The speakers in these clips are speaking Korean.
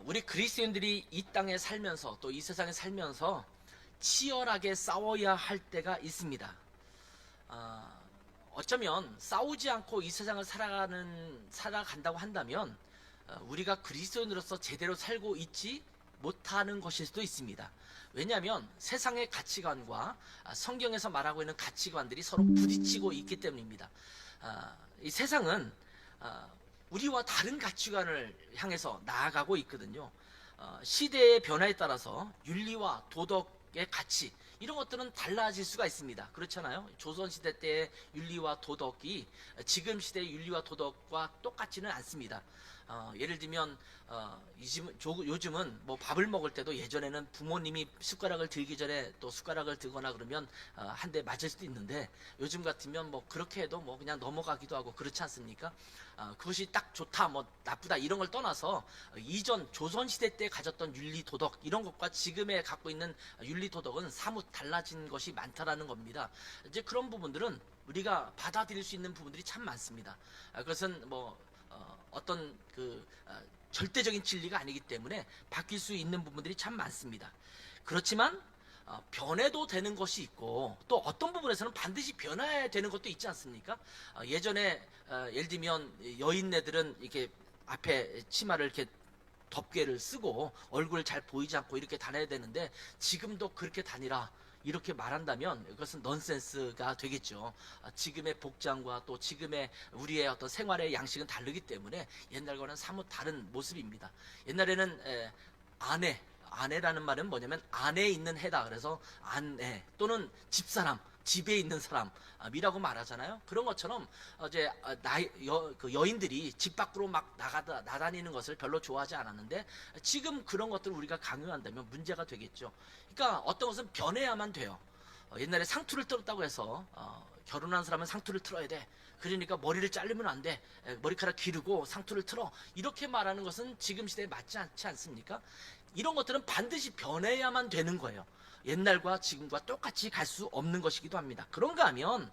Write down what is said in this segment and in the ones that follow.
우리 그리스도인들이 이 땅에 살면서 또 이 세상에 살면서 치열하게 싸워야 할 때가 있습니다. 어쩌면 싸우지 않고 이 세상을 살아간다고 한다면 우리가 그리스도인으로서 제대로 살고 있지 못하는 것일 수도 있습니다. 왜냐하면 세상의 가치관과 성경에서 말하고 있는 가치관들이 서로 부딪히고 있기 때문입니다. 이 세상은 우리와 다른 가치관을 향해서 나아가고 있거든요. 시대의 변화에 따라서 윤리와 도덕의 가치 이런 것들은 달라질 수가 있습니다. 그렇잖아요. 조선시대 때의 윤리와 도덕이 지금 시대의 윤리와 도덕과 똑같지는 않습니다. 예를 들면 요즘은 뭐 밥을 먹을 때도 예전에는 부모님이 숟가락을 들기 전에 또 숟가락을 들거나 그러면 한 대 맞을 수도 있는데 요즘 같으면 뭐 그렇게 해도 뭐 그냥 넘어가기도 하고 그렇지 않습니까? 그것이 딱 좋다 뭐 나쁘다 이런 걸 떠나서 이전 조선시대 때 가졌던 윤리 도덕 이런 것과 지금에 갖고 있는 윤리 도덕은 사뭇 달라진 것이 많다라는 겁니다. 이제 그런 부분들은 우리가 받아들일 수 있는 부분들이 참 많습니다. 그것은 뭐 어떤 절대적인 진리가 아니기 때문에 바뀔 수 있는 부분들이 참 많습니다. 그렇지만 변해도 되는 것이 있고 또 어떤 부분에서는 반드시 변해야 되는 것도 있지 않습니까? 예전에 예를 들면 여인네들은 이렇게 앞에 치마를 이렇게 덮개를 쓰고 얼굴 잘 보이지 않고 이렇게 다녀야 되는데 지금도 그렇게 다니라 이렇게 말한다면 그것은 넌센스가 되겠죠. 지금의 복장과 또 지금의 우리의 어떤 생활의 양식은 다르기 때문에 옛날과는 사뭇 다른 모습입니다. 옛날에는 아내라는 말은 뭐냐면 안에 있는 해다. 그래서 아내 또는 집사람, 집에 있는 사람이라고 말하잖아요. 그런 것처럼 이제 여인들이 집 밖으로 막 나다니는 것을 별로 좋아하지 않았는데 지금 그런 것들을 우리가 강요한다면 문제가 되겠죠. 그러니까 어떤 것은 변해야만 돼요. 옛날에 상투를 틀었다고 해서 결혼한 사람은 상투를 틀어야 돼. 그러니까 머리를 자르면 안 돼. 머리카락 기르고 상투를 틀어. 이렇게 말하는 것은 지금 시대에 맞지 않지 않습니까? 이런 것들은 반드시 변해야만 되는 거예요. 옛날과 지금과 똑같이 갈 수 없는 것이기도 합니다. 그런가 하면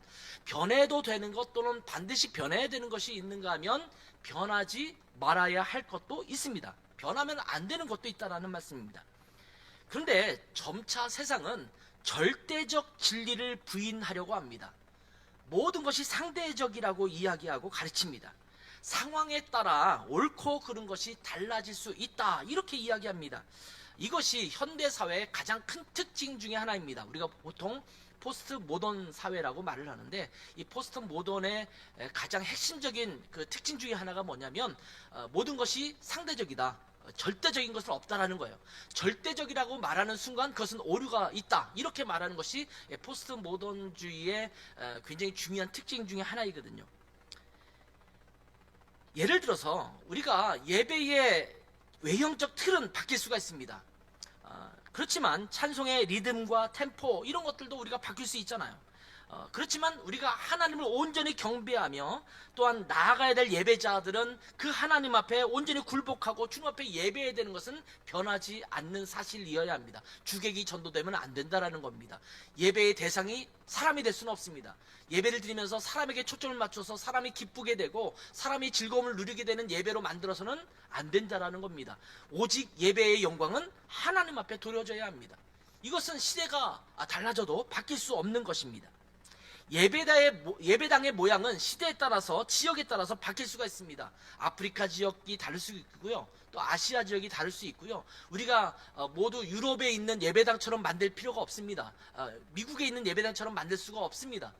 변해도 되는 것 또는 반드시 변해야 되는 것이 있는가 하면 변하지 말아야 할 것도 있습니다. 변하면 안 되는 것도 있다라는 말씀입니다. 그런데 점차 세상은 절대적 진리를 부인하려고 합니다. 모든 것이 상대적이라고 이야기하고 가르칩니다. 상황에 따라 옳고 그른 것이 달라질 수 있다 이렇게 이야기합니다. 이것이 현대사회의 가장 큰 특징 중에 하나입니다. 우리가 보통 포스트 모던 사회라고 말을 하는데 이 포스트 모던의 가장 핵심적인 그 특징 중에 하나가 뭐냐면 모든 것이 상대적이다. 절대적인 것은 없다라는 거예요. 절대적이라고 말하는 순간 그것은 오류가 있다. 이렇게 말하는 것이 포스트 모던주의의 굉장히 중요한 특징 중에 하나이거든요. 예를 들어서 우리가 예배의 외형적 틀은 바뀔 수가 있습니다. 그렇지만 찬송의 리듬과 템포 이런 것들도 우리가 바뀔 수 있잖아요. 그렇지만 우리가 하나님을 온전히 경배하며 또한 나아가야 될 예배자들은 그 하나님 앞에 온전히 굴복하고 주님 앞에 예배해야 되는 것은 변하지 않는 사실이어야 합니다. 주객이 전도되면 안 된다라는 겁니다. 예배의 대상이 사람이 될 수는 없습니다. 예배를 드리면서 사람에게 초점을 맞춰서 사람이 기쁘게 되고 사람이 즐거움을 누리게 되는 예배로 만들어서는 안 된다라는 겁니다. 오직 예배의 영광은 하나님 앞에 드려져야 합니다. 이것은 시대가 달라져도 바뀔 수 없는 것입니다. 예배당의 모양은 시대에 따라서 지역에 따라서 바뀔 수가 있습니다. 아프리카 지역이 다를 수 있고요. 또 아시아 지역이 다를 수 있고요. 우리가 모두 유럽에 있는 예배당처럼 만들 필요가 없습니다. 미국에 있는 예배당처럼 만들 수가 없습니다.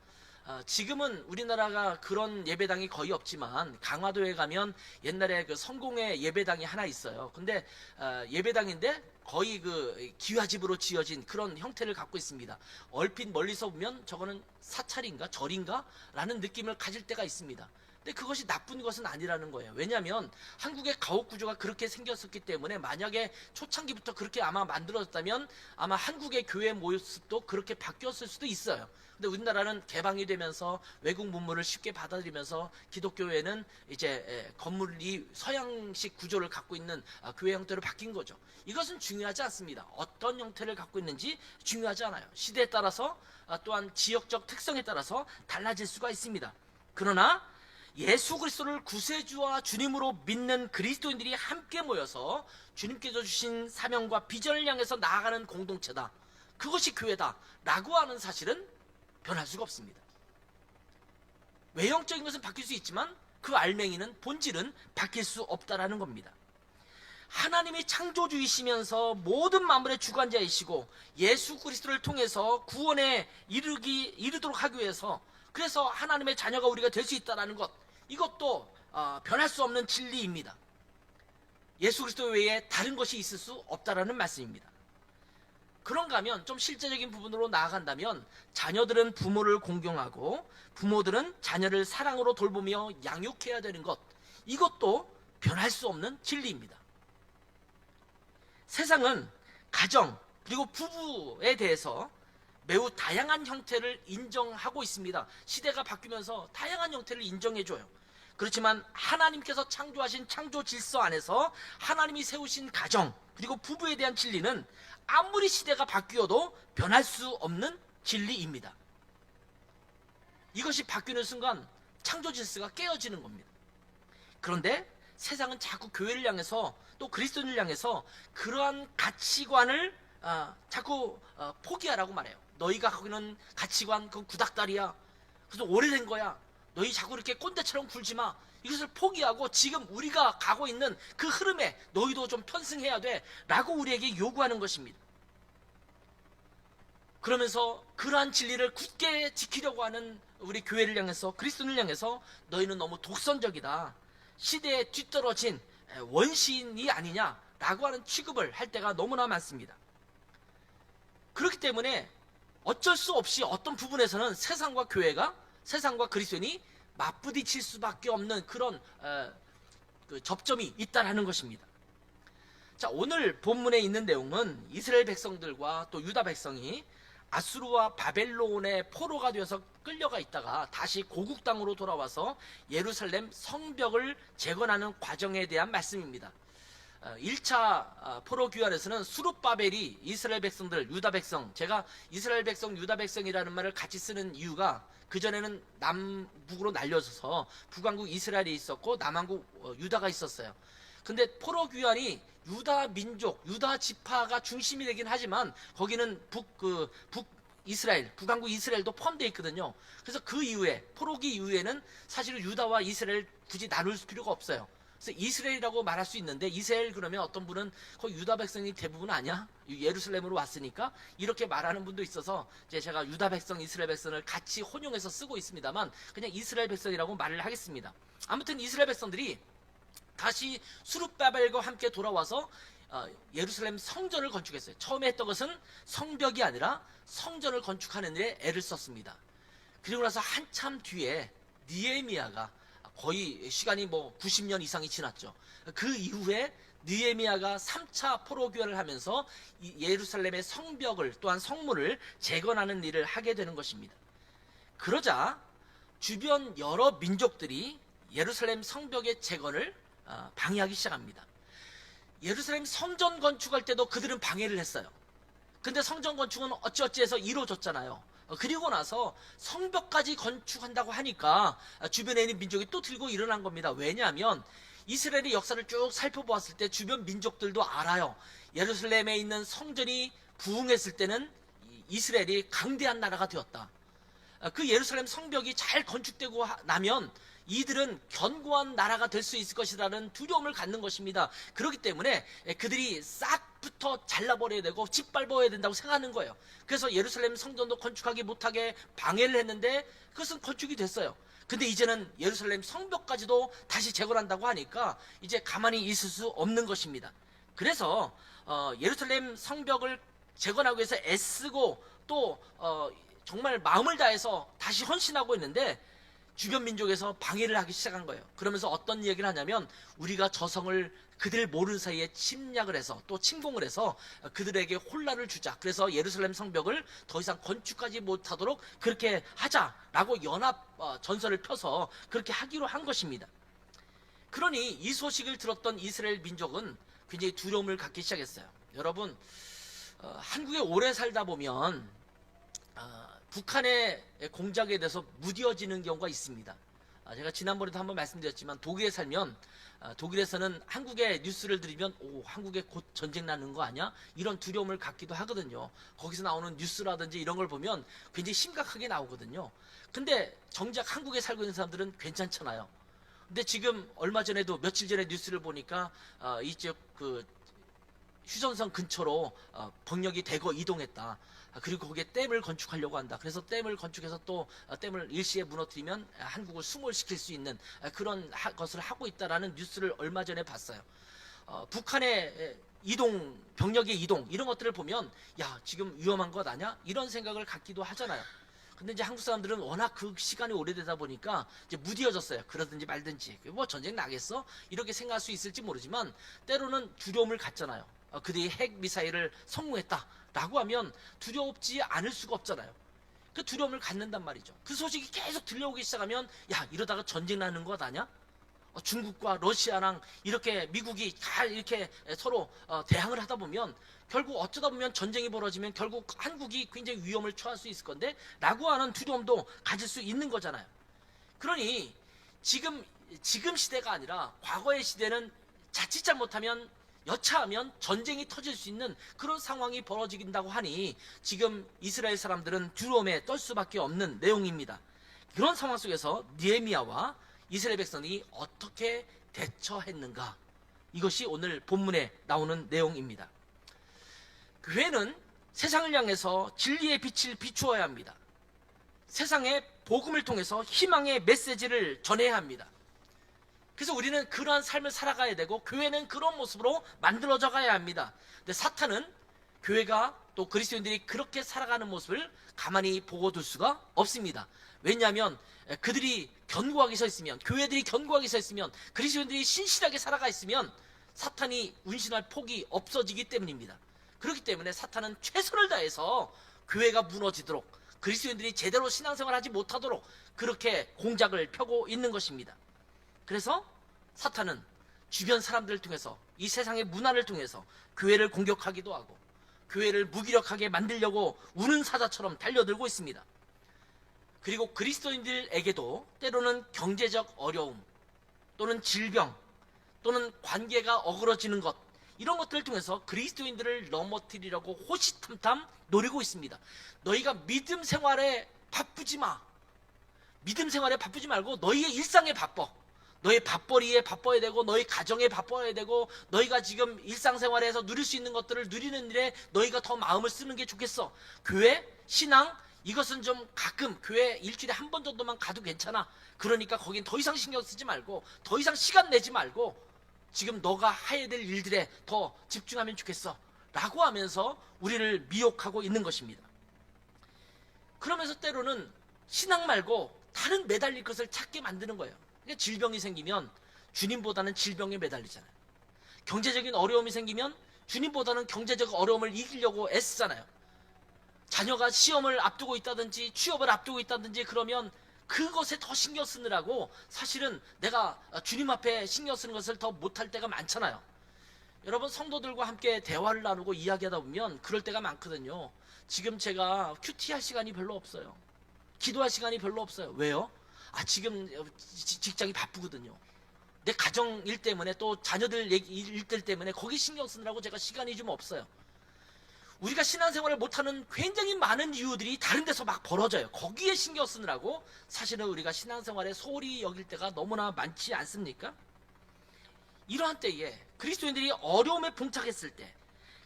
지금은 우리나라가 그런 예배당이 거의 없지만 강화도에 가면 옛날에 그 성공의 예배당이 하나 있어요. 근데 예배당인데 거의 그 기와집으로 지어진 그런 형태를 갖고 있습니다. 얼핏 멀리서 보면 저거는 사찰인가 절인가 라는 느낌을 가질 때가 있습니다. 근데 그것이 나쁜 것은 아니라는 거예요. 왜냐하면 한국의 가옥 구조가 그렇게 생겼었기 때문에 만약에 초창기부터 그렇게 아마 만들어졌다면 아마 한국의 교회 모습도 그렇게 바뀌었을 수도 있어요. 근데 우리나라는 개방이 되면서 외국 문물을 쉽게 받아들이면서 기독교회는 이제 건물이 서양식 구조를 갖고 있는 교회 형태로 바뀐 거죠. 이것은 중요하지 않습니다. 어떤 형태를 갖고 있는지 중요하지 않아요. 시대에 따라서 또한 지역적 특성에 따라서 달라질 수가 있습니다. 그러나 예수 그리스도를 구세주와 주님으로 믿는 그리스도인들이 함께 모여서 주님께서 주신 사명과 비전을 향해서 나아가는 공동체다. 그것이 교회다 라고 하는 사실은 변할 수가 없습니다. 외형적인 것은 바뀔 수 있지만 그 알맹이는 본질은 바뀔 수 없다라는 겁니다. 하나님이 창조주이시면서 모든 만물의 주관자이시고 예수 그리스도를 통해서 구원에 이르도록 하기 위해서, 그래서 하나님의 자녀가 우리가 될 수 있다는 것, 이것도 변할 수 없는 진리입니다. 예수 그리스도 외에 다른 것이 있을 수 없다라는 말씀입니다. 그런가 하면 좀 실제적인 부분으로 나아간다면, 자녀들은 부모를 공경하고 부모들은 자녀를 사랑으로 돌보며 양육해야 되는 것, 이것도 변할 수 없는 진리입니다. 세상은 가정 그리고 부부에 대해서 매우 다양한 형태를 인정하고 있습니다. 시대가 바뀌면서 다양한 형태를 인정해줘요. 그렇지만 하나님께서 창조하신 창조 질서 안에서 하나님이 세우신 가정 그리고 부부에 대한 진리는 아무리 시대가 바뀌어도 변할 수 없는 진리입니다. 이것이 바뀌는 순간 창조 질서가 깨어지는 겁니다. 그런데 세상은 자꾸 교회를 향해서 또 그리스도인을 향해서 그러한 가치관을 자꾸 포기하라고 말해요. 너희가 갖고 있는 가치관 그건 구닥다리야. 그래서 오래된 거야. 너희 자꾸 이렇게 꼰대처럼 굴지 마. 이것을 포기하고 지금 우리가 가고 있는 그 흐름에 너희도 좀 편승해야 돼 라고 우리에게 요구하는 것입니다. 그러면서 그러한 진리를 굳게 지키려고 하는 우리 교회를 향해서, 그리스도인을 향해서 너희는 너무 독선적이다, 시대에 뒤떨어진 원시인이 아니냐라고 하는 취급을 할 때가 너무나 많습니다. 그렇기 때문에 어쩔 수 없이 어떤 부분에서는 세상과 교회가, 세상과 그리스도인이 맞부딪힐 수밖에 없는 그런 그 접점이 있다라는 것입니다. 자, 오늘 본문에 있는 내용은 이스라엘 백성들과 또 유다 백성이 아수르와 바벨론의 포로가 되어서 끌려가 있다가 다시 고국 땅으로 돌아와서 예루살렘 성벽을 재건하는 과정에 대한 말씀입니다. 1차 포로 귀환에서는 수룹바벨이 이스라엘 백성들, 유다 백성, 제가 이스라엘 백성, 유다 백성이라는 말을 같이 쓰는 이유가, 그전에는 남북으로 날려져서 북왕국 이스라엘이 있었고 남왕국 유다가 있었어요. 근데 포로 귀환이 유다 민족, 유다 지파가 중심이 되긴 하지만 거기는 이스라엘, 북왕국 이스라엘도 포함되어 있거든요. 그래서 그 이후에, 포로기 이후에는 사실은 유다와 이스라엘 굳이 나눌 필요가 없어요. 그래서 이스라엘이라고 말할 수 있는데, 이스라엘 그러면 어떤 분은 거의 유다 백성이 대부분 아니야? 예루살렘으로 왔으니까 이렇게 말하는 분도 있어서 이제 제가 유다 백성, 이스라엘 백성을 같이 혼용해서 쓰고 있습니다만 그냥 이스라엘 백성이라고 말을 하겠습니다. 아무튼 이스라엘 백성들이 다시 수룹바벨과 함께 돌아와서 예루살렘 성전을 건축했어요. 처음에 했던 것은 성벽이 아니라 성전을 건축하는 데 애를 썼습니다. 그리고 나서 한참 뒤에 느헤미야가, 거의 시간이 90년 이상이 지났죠. 그 이후에 느헤미야가 3차 포로 귀환을 하면서 예루살렘의 성벽을, 또한 성문을 재건하는 일을 하게 되는 것입니다. 그러자 주변 여러 민족들이 예루살렘 성벽의 재건을 방해하기 시작합니다. 예루살렘 성전 건축할 때도 그들은 방해를 했어요. 근데 성전 건축은 어찌어찌해서 이루어졌잖아요. 그리고 나서 성벽까지 건축한다고 하니까 주변에 있는 민족이 또 들고 일어난 겁니다. 왜냐하면 이스라엘의 역사를 쭉 살펴보았을 때 주변 민족들도 알아요. 예루살렘에 있는 성전이 부흥했을 때는 이스라엘이 강대한 나라가 되었다. 그 예루살렘 성벽이 잘 건축되고 나면 이들은 견고한 나라가 될 수 있을 것이라는 두려움을 갖는 것입니다. 그렇기 때문에 그들이 싹부터 잘라버려야 되고 짓밟아야 된다고 생각하는 거예요. 그래서 예루살렘 성전도 건축하기 못하게 방해를 했는데 그것은 건축이 됐어요. 근데 이제는 예루살렘 성벽까지도 다시 재건한다고 하니까 이제 가만히 있을 수 없는 것입니다. 그래서 예루살렘 성벽을 재건하기 위해서 애쓰고 또 정말 마음을 다해서 다시 헌신하고 있는데 주변 민족에서 방해를 하기 시작한 거예요. 그러면서 어떤 얘기를 하냐면, 우리가 저 성을 그들 모르는 사이에 침략을 해서 또 침공을 해서 그들에게 혼란을 주자. 그래서 예루살렘 성벽을 더 이상 건축하지 못하도록 그렇게 하자라고 연합 전선을 펴서 그렇게 하기로 한 것입니다. 그러니 이 소식을 들었던 이스라엘 민족은 굉장히 두려움을 갖기 시작했어요. 여러분, 한국에 오래 살다 보면 북한의 공작에 대해서 무뎌지는 경우가 있습니다. 제가 지난번에도 한번 말씀드렸지만 독일에 살면 독일에서는 한국의 뉴스를 들으면 한국에 곧 전쟁 나는 거 아니야? 이런 두려움을 갖기도 하거든요. 거기서 나오는 뉴스라든지 이런 걸 보면 굉장히 심각하게 나오거든요. 근데 정작 한국에 살고 있는 사람들은 괜찮잖아요. 근데 지금 얼마 전에도 며칠 전에 뉴스를 보니까 이쪽 그 휴전선 근처로 병력이 대거 이동했다. 그리고 거기에 댐을 건축하려고 한다. 그래서 댐을 건축해서 또 댐을 일시에 무너뜨리면 한국을 수몰시킬 수 있는 그런 것을 하고 있다라는 뉴스를 얼마 전에 봤어요. 북한의 이동, 병력의 이동 이런 것들을 보면 야 지금 위험한 것 아니야? 이런 생각을 갖기도 하잖아요. 근데 이제 한국 사람들은 워낙 그 시간이 오래되다 보니까 이제 무디어졌어요. 그러든지 말든지 뭐 전쟁 나겠어? 이렇게 생각할 수 있을지 모르지만 때로는 두려움을 갖잖아요. 그들이 핵 미사일을 성공했다라고 하면 두렵지 않을 수가 없잖아요. 그 두려움을 갖는단 말이죠. 그 소식이 계속 들려오기 시작하면 야 이러다가 전쟁 나는 것 아니야? 중국과 러시아랑 이렇게 미국이 잘 이렇게 서로 대항을 하다 보면 결국 어쩌다 보면 전쟁이 벌어지면 결국 한국이 굉장히 위험을 처할 수 있을 건데 라고 하는 두려움도 가질 수 있는 거잖아요. 그러니 지금 시대가 아니라 과거의 시대는 자칫 잘못하면 여차하면 전쟁이 터질 수 있는 그런 상황이 벌어진다고 하니 지금 이스라엘 사람들은 두려움에 떨 수밖에 없는 내용입니다. 그런 상황 속에서 느헤미야와 이스라엘 백성이 어떻게 대처했는가? 이것이 오늘 본문에 나오는 내용입니다. 교회는 세상을 향해서 진리의 빛을 비추어야 합니다. 세상에 복음을 통해서 희망의 메시지를 전해야 합니다. 그래서 우리는 그러한 삶을 살아가야 되고 교회는 그런 모습으로 만들어져 가야 합니다. 근데 사탄은 교회가 또 그리스도인들이 그렇게 살아가는 모습을 가만히 보고 둘 수가 없습니다. 왜냐하면 그들이 견고하게 서 있으면, 교회들이 견고하게 서 있으면, 그리스도인들이 신실하게 살아가 있으면 사탄이 운신할 폭이 없어지기 때문입니다. 그렇기 때문에 사탄은 최선을 다해서 교회가 무너지도록, 그리스도인들이 제대로 신앙생활하지 못하도록 그렇게 공작을 펴고 있는 것입니다. 그래서 사탄은 주변 사람들을 통해서, 이 세상의 문화를 통해서 교회를 공격하기도 하고 교회를 무기력하게 만들려고 우는 사자처럼 달려들고 있습니다. 그리고 그리스도인들에게도 때로는 경제적 어려움 또는 질병 또는 관계가 어그러지는 것, 이런 것들을 통해서 그리스도인들을 넘어뜨리려고 호시탐탐 노리고 있습니다. 너희가 믿음 생활에 바쁘지 마. 믿음 생활에 바쁘지 말고 너희의 일상에 바빠. 너희 밥벌이에 바빠야 되고 너희 가정에 바빠야 되고 너희가 지금 일상생활에서 누릴 수 있는 것들을 누리는 일에 너희가 더 마음을 쓰는 게 좋겠어. 교회, 신앙, 이것은 좀 가끔 교회 일주일에 한 번 정도만 가도 괜찮아. 그러니까 거긴 더 이상 신경 쓰지 말고 더 이상 시간 내지 말고 지금 너가 해야 될 일들에 더 집중하면 좋겠어 라고 하면서 우리를 미혹하고 있는 것입니다. 그러면서 때로는 신앙 말고 다른 매달릴 것을 찾게 만드는 거예요. 그러니까 질병이 생기면 주님보다는 질병에 매달리잖아요. 경제적인 어려움이 생기면 주님보다는 경제적 어려움을 이기려고 애쓰잖아요. 자녀가 시험을 앞두고 있다든지 취업을 앞두고 있다든지 그러면 그것에 더 신경 쓰느라고 사실은 내가 주님 앞에 신경 쓰는 것을 더 못할 때가 많잖아요. 여러분, 성도들과 함께 대화를 나누고 이야기하다 보면 그럴 때가 많거든요. 지금 제가 큐티할 시간이 별로 없어요. 기도할 시간이 별로 없어요. 왜요? 지금 직장이 바쁘거든요. 내 가정 일 때문에 또 자녀들 일들 때문에 거기 신경 쓰느라고 제가 시간이 좀 없어요. 우리가 신앙생활을 못하는 굉장히 많은 이유들이 다른 데서 막 벌어져요. 거기에 신경 쓰느라고 사실은 우리가 신앙생활에 소홀히 여길 때가 너무나 많지 않습니까? 이러한 때에 그리스도인들이 어려움에 봉착했을 때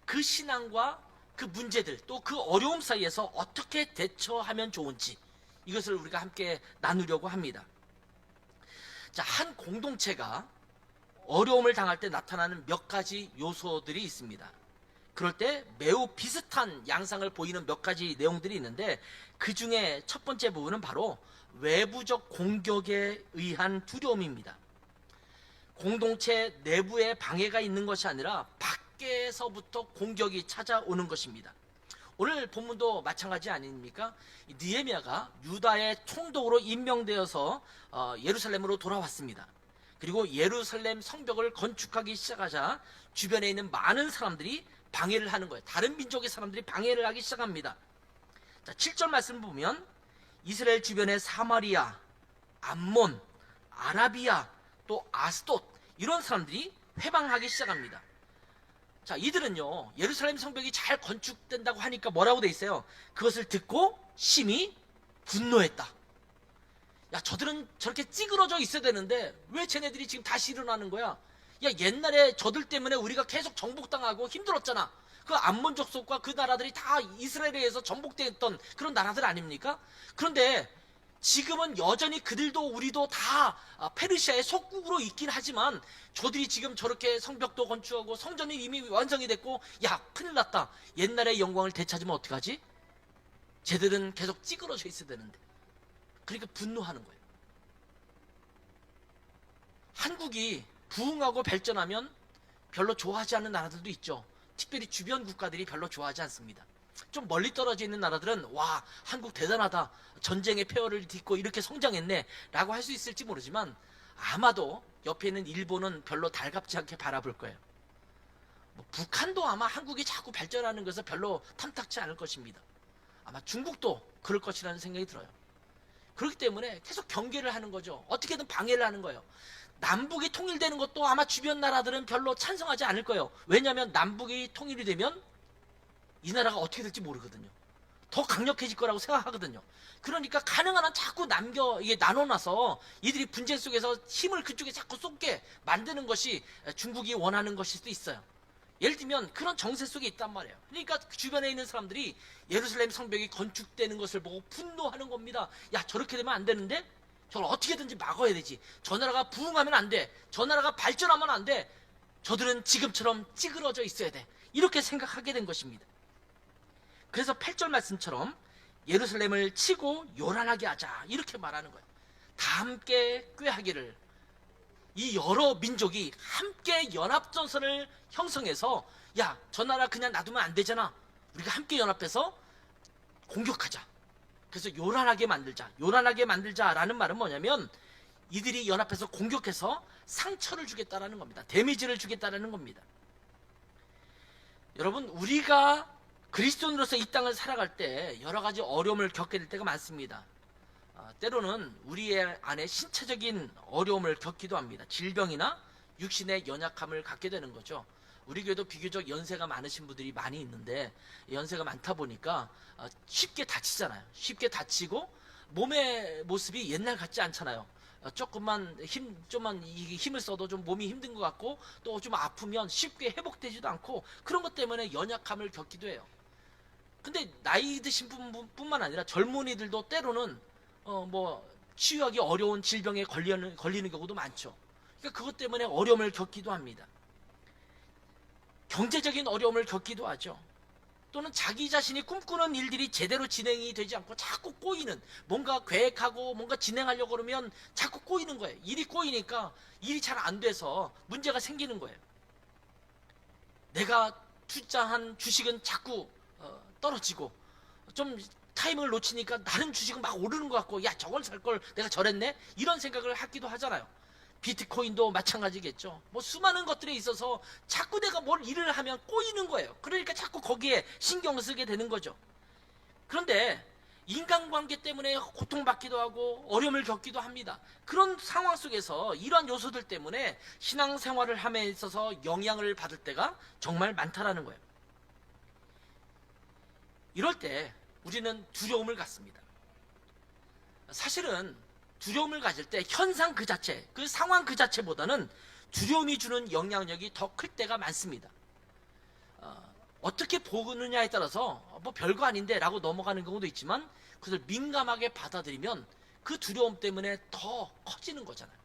그 신앙과 그 문제들 또 그 어려움 사이에서 어떻게 대처하면 좋은지 이것을 우리가 함께 나누려고 합니다. 자, 한 공동체가 어려움을 당할 때 나타나는 몇 가지 요소들이 있습니다. 그럴 때 매우 비슷한 양상을 보이는 몇 가지 내용들이 있는데 그 중에 첫 번째 부분은 바로 외부적 공격에 의한 두려움입니다. 공동체 내부에 방해가 있는 것이 아니라 밖에서부터 공격이 찾아오는 것입니다. 오늘 본문도 마찬가지 아닙니까? 느헤미야가 유다의 총독으로 임명되어서 예루살렘으로 돌아왔습니다. 그리고 예루살렘 성벽을 건축하기 시작하자 주변에 있는 많은 사람들이 방해를 하는 거예요. 다른 민족의 사람들이 방해를 하기 시작합니다. 자, 7절 말씀 보면 이스라엘 주변의 사마리아, 암몬, 아라비아, 또 아스돗 이런 사람들이 회방하기 시작합니다. 자, 이들은요 예루살렘 성벽이 잘 건축된다고 하니까 뭐라고 돼 있어요? 그것을 듣고 심히 분노했다. 야, 저들은 저렇게 찌그러져 있어야 되는데 왜 쟤네들이 지금 다시 일어나는 거야? 야, 옛날에 저들 때문에 우리가 계속 정복당하고 힘들었잖아. 그 암몬 족속과 그 나라들이 다 이스라엘에 의해서 정복됐던 그런 나라들 아닙니까? 그런데 지금은 여전히 그들도 우리도 다 페르시아의 속국으로 있긴 하지만 저들이 지금 저렇게 성벽도 건축하고 성전이 이미 완성이 됐고, 야, 큰일 났다. 옛날의 영광을 되찾으면 어떡하지? 쟤들은 계속 찌그러져 있어야 되는데. 그러니까 분노하는 거예요. 한국이 부흥하고 발전하면 별로 좋아하지 않는 나라들도 있죠. 특별히 주변 국가들이 별로 좋아하지 않습니다. 좀 멀리 떨어져 있는 나라들은 와, 한국 대단하다, 전쟁의 폐허를 딛고 이렇게 성장했네 라고 할 수 있을지 모르지만 아마도 옆에 있는 일본은 별로 달갑지 않게 바라볼 거예요. 북한도 아마 한국이 자꾸 발전하는 것을 별로 탐탁치 않을 것입니다. 아마 중국도 그럴 것이라는 생각이 들어요. 그렇기 때문에 계속 경계를 하는 거죠. 어떻게든 방해를 하는 거예요. 남북이 통일되는 것도 아마 주변 나라들은 별로 찬성하지 않을 거예요. 왜냐하면 남북이 통일이 되면 이 나라가 어떻게 될지 모르거든요. 더 강력해질 거라고 생각하거든요. 그러니까 가능한 한 자꾸 이게 나눠놔서 이들이 분쟁 속에서 힘을 그쪽에 자꾸 쏟게 만드는 것이 중국이 원하는 것일 수도 있어요. 예를 들면 그런 정세 속에 있단 말이에요. 그러니까 주변에 있는 사람들이 예루살렘 성벽이 건축되는 것을 보고 분노하는 겁니다. 야, 저렇게 되면 안 되는데? 저걸 어떻게든지 막아야 되지. 저 나라가 부흥하면 안 돼. 저 나라가 발전하면 안 돼. 저들은 지금처럼 찌그러져 있어야 돼. 이렇게 생각하게 된 것입니다. 그래서 8절 말씀처럼 예루살렘을 치고 요란하게 하자 이렇게 말하는 거예요. 다 함께 꾀하기를. 이 여러 민족이 함께 연합전선을 형성해서, 야, 저 나라 그냥 놔두면 안 되잖아. 우리가 함께 연합해서 공격하자. 그래서 요란하게 만들자. 요란하게 만들자라는 말은 뭐냐면 이들이 연합해서 공격해서 상처를 주겠다라는 겁니다. 데미지를 주겠다라는 겁니다. 여러분, 우리가 그리스도인으로서 이 땅을 살아갈 때 여러 가지 어려움을 겪게 될 때가 많습니다. 때로는 우리의 안에 신체적인 어려움을 겪기도 합니다. 질병이나 육신의 연약함을 갖게 되는 거죠. 우리 교회도 비교적 연세가 많으신 분들이 많이 있는데 연세가 많다 보니까 쉽게 다치잖아요. 쉽게 다치고 몸의 모습이 옛날 같지 않잖아요. 조금만 힘을 써도 좀 몸이 힘든 것 같고 또 좀 아프면 쉽게 회복되지도 않고 그런 것 때문에 연약함을 겪기도 해요. 근데 나이 드신 분뿐만 아니라 젊은이들도 때로는 치유하기 어려운 질병에 걸리는 경우도 많죠. 그러니까 그것 때문에 어려움을 겪기도 합니다. 경제적인 어려움을 겪기도 하죠. 또는 자기 자신이 꿈꾸는 일들이 제대로 진행이 되지 않고 자꾸 꼬이는, 뭔가 계획하고 뭔가 진행하려고 그러면 자꾸 꼬이는 거예요. 일이 꼬이니까 일이 잘 안 돼서 문제가 생기는 거예요. 내가 투자한 주식은 자꾸 떨어지고 좀 타이밍을 놓치니까 다른 주식은 막 오르는 것 같고, 야, 저걸 살 걸 내가 저랬네? 이런 생각을 하기도 하잖아요. 비트코인도 마찬가지겠죠. 수많은 것들에 있어서 자꾸 내가 뭘 일을 하면 꼬이는 거예요. 그러니까 자꾸 거기에 신경을 쓰게 되는 거죠. 그런데 인간관계 때문에 고통받기도 하고 어려움을 겪기도 합니다. 그런 상황 속에서 이러한 요소들 때문에 신앙생활을 함에 있어서 영향을 받을 때가 정말 많다라는 거예요. 이럴 때 우리는 두려움을 갖습니다. 사실은 두려움을 가질 때 현상 그 자체, 그 상황 그 자체보다는 두려움이 주는 영향력이 더 클 때가 많습니다. 어떻게 보느냐에 따라서 별거 아닌데 라고 넘어가는 경우도 있지만 그것을 민감하게 받아들이면 그 두려움 때문에 더 커지는 거잖아요.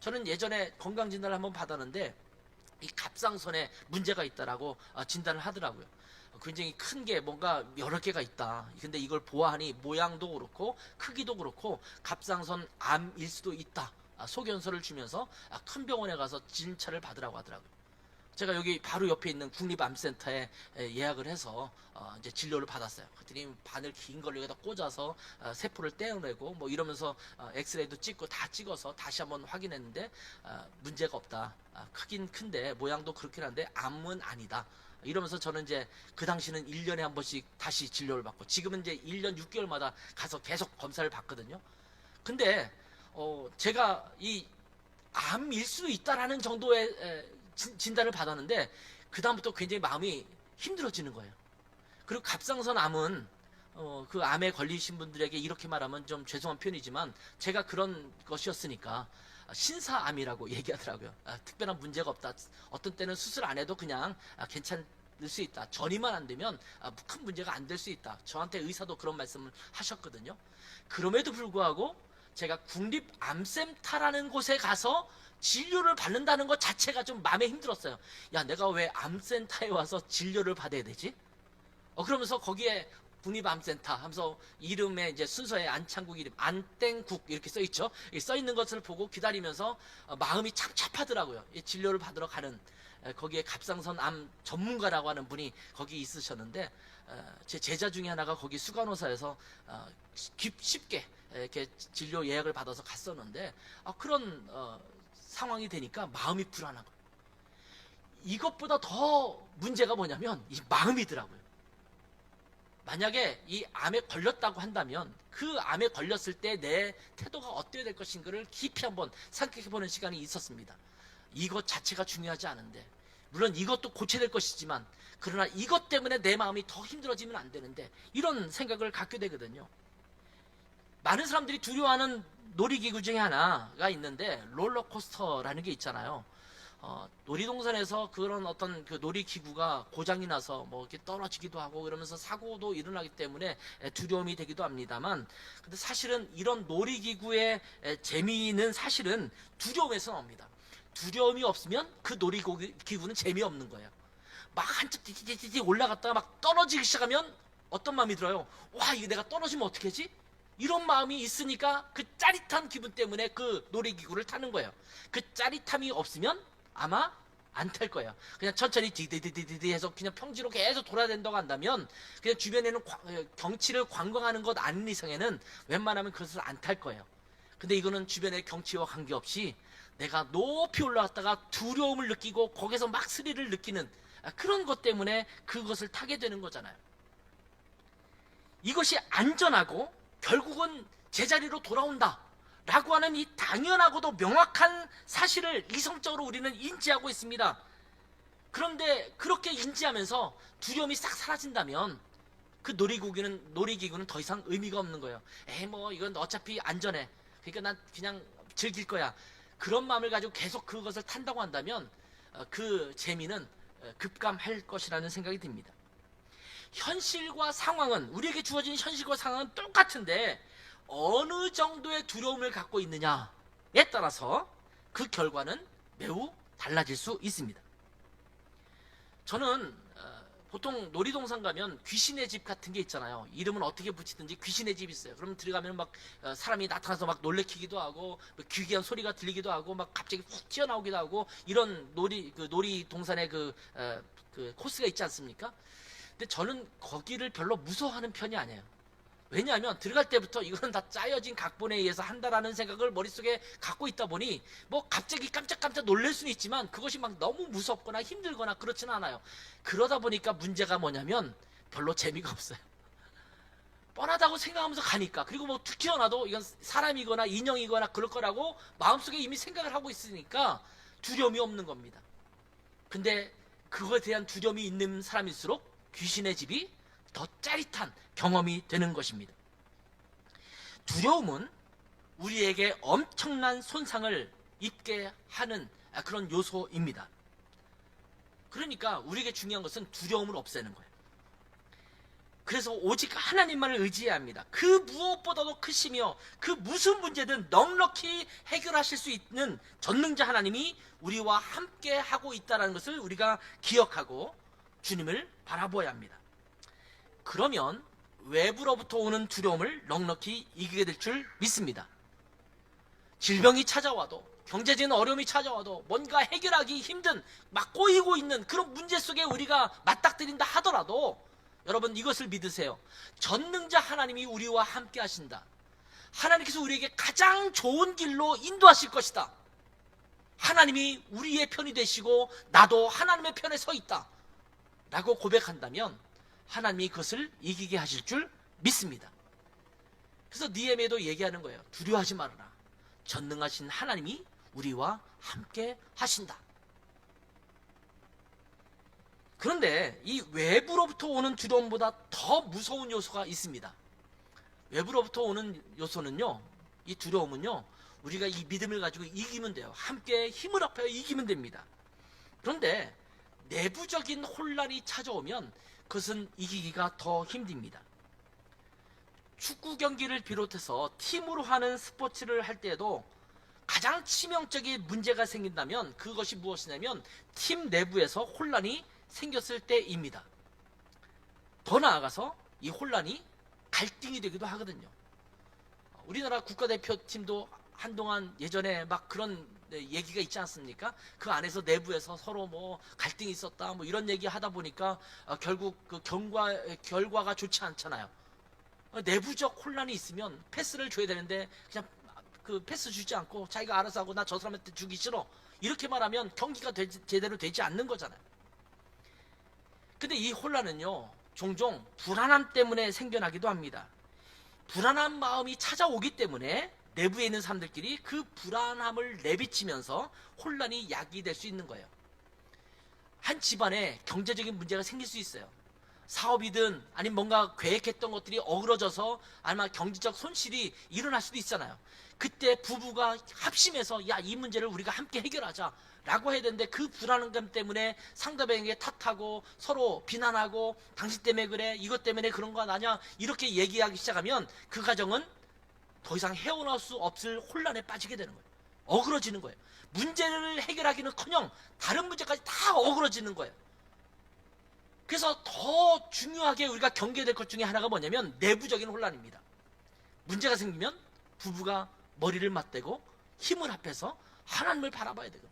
저는 예전에 건강진단을 한번 받았는데 이 갑상선에 문제가 있다라고 진단을 하더라고요. 굉장히 큰 게 뭔가 여러 개가 있다. 근데 이걸 보아하니 모양도 그렇고 크기도 그렇고 갑상선 암일 수도 있다. 소견서를 주면서 큰 병원에 가서 진찰을 받으라고 하더라고요. 제가 여기 바로 옆에 있는 국립암센터에 예약을 해서 이제 진료를 받았어요. 그랬더니 바늘 긴 걸 여기다 꽂아서 세포를 떼어내고 이러면서 엑스레이도 찍고 다 찍어서 다시 한번 확인했는데 문제가 없다. 크긴 큰데 모양도 그렇긴 한데 암은 아니다. 이러면서 저는 이제 그 당시는 1년에 한 번씩 다시 진료를 받고 지금은 이제 1년 6개월마다 가서 계속 검사를 받거든요. 근데 제가 이 암일 수 있다라는 정도의 진단을 받았는데 그 다음부터 굉장히 마음이 힘들어지는 거예요. 그리고 갑상선 암은 그 암에 걸리신 분들에게 이렇게 말하면 좀 죄송한 표현이지만 제가 그런 것이었으니까 신사암이라고 얘기하더라고요. 특별한 문제가 없다. 어떤 때는 수술 안 해도 그냥 괜찮을 수 있다. 전이만 안 되면 큰 문제가 안 될 수 있다. 저한테 의사도 그런 말씀을 하셨거든요. 그럼에도 불구하고 제가 국립암센터라는 곳에 가서 진료를 받는다는 것 자체가 좀 마음에 힘들었어요. 야, 내가 왜 암센터에 와서 진료를 받아야 되지? 그러면서 거기에 국립암센터 하면서 이름에 이제 순서에 안창국 이름 안땡국 이렇게 써 있죠. 써 있는 것을 보고 기다리면서 마음이 착잡하더라고요. 진료를 받으러 가는 거기에 갑상선 암 전문가라고 하는 분이 거기 있으셨는데 제 제자 중에 하나가 거기 수간호사에서 쉽게 이렇게 진료 예약을 받아서 갔었는데 그런 상황이 되니까 마음이 불안한 거예요. 이것보다 더 문제가 뭐냐면 이 마음이더라고요. 만약에 이 암에 걸렸다고 한다면 그 암에 걸렸을 때 내 태도가 어때야 될 것인가를 깊이 한번 생각해보는 시간이 있었습니다. 이것 자체가 중요하지 않은데 물론 이것도 고쳐야 될 것이지만 그러나 이것 때문에 내 마음이 더 힘들어지면 안 되는데 이런 생각을 갖게 되거든요. 많은 사람들이 두려워하는 놀이기구 중에 하나가 있는데 롤러코스터라는 게 있잖아요. 놀이동산에서 그런 어떤 그 놀이기구가 고장이 나서 뭐 이렇게 떨어지기도 하고 그러면서 사고도 일어나기 때문에 두려움이 되기도 합니다만, 근데 사실은 이런 놀이기구의 재미는 사실은 두려움에서 나옵니다. 두려움이 없으면 그 놀이기구는 재미없는 거예요. 막 한참 띠띠띠띠 올라갔다가 막 떨어지기 시작하면 어떤 마음이 들어요? 와, 이거 내가 떨어지면 어떻게 하지? 이런 마음이 있으니까 그 짜릿한 기분 때문에 그 놀이기구를 타는 거예요. 그 짜릿함이 없으면 아마 안 탈 거예요. 그냥 천천히 디디디디디 해서 그냥 평지로 계속 돌아다닌다고 한다면 그냥 주변에는 경치를 관광하는 것 아닌 이상에는 웬만하면 그것을 안 탈 거예요. 근데 이거는 주변의 경치와 관계없이 내가 높이 올라갔다가 두려움을 느끼고 거기서 막 스릴을 느끼는 그런 것 때문에 그것을 타게 되는 거잖아요. 이것이 안전하고 결국은 제자리로 돌아온다 라고 하는 이 당연하고도 명확한 사실을 이성적으로 우리는 인지하고 있습니다. 그런데 그렇게 인지하면서 두려움이 싹 사라진다면 그 놀이기구는 더 이상 의미가 없는 거예요. 뭐 이건 어차피 안전해. 그러니까 난 그냥 즐길 거야. 그런 마음을 가지고 계속 그것을 탄다고 한다면 그 재미는 급감할 것이라는 생각이 듭니다. 현실과 상황은, 우리에게 주어진 현실과 상황은 똑같은데 어느 정도의 두려움을 갖고 있느냐에 따라서 그 결과는 매우 달라질 수 있습니다. 저는 보통 놀이동산 가면 귀신의 집 같은 게 있잖아요. 이름은 어떻게 붙이든지 귀신의 집이 있어요. 그러면 들어가면 막 사람이 나타나서 막 놀래키기도 하고 기괴한 소리가 들리기도 하고 막 갑자기 훅 튀어나오기도 하고 이런 놀이동산의 그 코스가 있지 않습니까? 근데 저는 거기를 별로 무서워하는 편이 아니에요. 왜냐하면 들어갈 때부터 이거는 다 짜여진 각본에 의해서 한다라는 생각을 머릿속에 갖고 있다 보니 뭐 갑자기 깜짝깜짝 놀랄 수는 있지만 그것이 막 너무 무섭거나 힘들거나 그렇지는 않아요. 그러다 보니까 문제가 뭐냐면 별로 재미가 없어요. 뻔하다고 생각하면서 가니까. 그리고 뭐 툭 튀어나도 이건 사람이거나 인형이거나 그럴 거라고 마음속에 이미 생각을 하고 있으니까 두려움이 없는 겁니다. 근데 그거에 대한 두려움이 있는 사람일수록 귀신의 집이 더 짜릿한 경험이 되는 것입니다. 두려움은 우리에게 엄청난 손상을 입게 하는 그런 요소입니다. 그러니까 우리에게 중요한 것은 두려움을 없애는 거예요. 그래서 오직 하나님만을 의지해야 합니다. 그 무엇보다도 크시며 그 무슨 문제든 넉넉히 해결하실 수 있는 전능자 하나님이 우리와 함께 하고 있다는 것을 우리가 기억하고 주님을 바라보아야 합니다. 그러면 외부로부터 오는 두려움을 넉넉히 이기게 될 줄 믿습니다. 질병이 찾아와도, 경제적인 어려움이 찾아와도, 뭔가 해결하기 힘든 막 꼬이고 있는 그런 문제 속에 우리가 맞닥뜨린다 하더라도 여러분 이것을 믿으세요. 전능자 하나님이 우리와 함께 하신다. 하나님께서 우리에게 가장 좋은 길로 인도하실 것이다. 하나님이 우리의 편이 되시고 나도 하나님의 편에 서 있다 라고 고백한다면 하나님이 그것을 이기게 하실 줄 믿습니다. 그래서 느헤미야도 얘기하는 거예요. 두려워하지 말아라. 전능하신 하나님이 우리와 함께 하신다. 그런데 이 외부로부터 오는 두려움보다 더 무서운 요소가 있습니다. 외부로부터 오는 요소는요, 이 두려움은요, 우리가 이 믿음을 가지고 이기면 돼요. 함께 힘을 합하여 이기면 됩니다. 그런데 내부적인 혼란이 찾아오면 그것은 이기기가 더 힘듭니다. 축구 경기를 비롯해서 팀으로 하는 스포츠를 할 때에도 가장 치명적인 문제가 생긴다면 그것이 무엇이냐면 팀 내부에서 혼란이 생겼을 때입니다. 더 나아가서 이 혼란이 갈등이 되기도 하거든요. 우리나라 국가대표팀도 한동안 예전에 막 그런 얘기가 있지 않습니까? 그 안에서 내부에서 서로 뭐 갈등이 있었다 뭐 이런 얘기 하다 보니까 결국 그 결과가 좋지 않잖아요. 내부적 혼란이 있으면 패스를 줘야 되는데 그냥 그 패스 주지 않고 자기가 알아서 하고 나 저 사람한테 주기 싫어 이렇게 말하면 경기가 제대로 되지 않는 거잖아요. 근데 이 혼란은요, 종종 불안함 때문에 생겨나기도 합니다. 불안한 마음이 찾아오기 때문에 내부에 있는 사람들끼리 그 불안함을 내비치면서 혼란이 야기될 수 있는 거예요. 한 집안에 경제적인 문제가 생길 수 있어요. 사업이든 아니면 뭔가 계획했던 것들이 어그러져서 아마 경제적 손실이 일어날 수도 있잖아요. 그때 부부가 합심해서 야, 이 문제를 우리가 함께 해결하자 라고 해야 되는데 그 불안감 때문에 상대방에게 탓하고 서로 비난하고 당신 때문에 그래, 이것 때문에 그런 거 아냐 이렇게 얘기하기 시작하면 그 가정은 더 이상 헤어나올 수 없을 혼란에 빠지게 되는 거예요. 어그러지는 거예요. 문제를 해결하기는커녕 다른 문제까지 다 어그러지는 거예요. 그래서 더 중요하게 우리가 경계해야 될 것 중에 하나가 뭐냐면 내부적인 혼란입니다. 문제가 생기면 부부가 머리를 맞대고 힘을 합해서 하나님을 바라봐야 되거든요.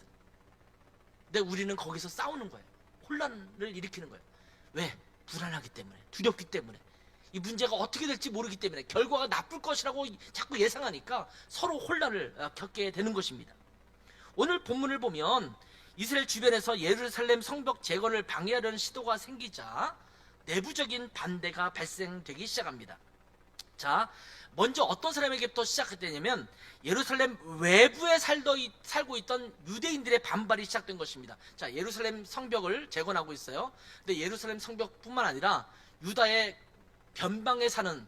근데 우리는 거기서 싸우는 거예요. 혼란을 일으키는 거예요. 왜? 불안하기 때문에, 두렵기 때문에, 이 문제가 어떻게 될지 모르기 때문에, 결과가 나쁠 것이라고 자꾸 예상하니까 서로 혼란을 겪게 되는 것입니다. 오늘 본문을 보면 이스라엘 주변에서 예루살렘 성벽 재건을 방해하려는 시도가 생기자 내부적인 반대가 발생되기 시작합니다. 자, 먼저 어떤 사람에게부터 시작했냐면 예루살렘 외부에 살고 있던 유대인들의 반발이 시작된 것입니다. 자, 예루살렘 성벽을 재건하고 있어요. 근데 예루살렘 성벽뿐만 아니라 유다의 변방에 사는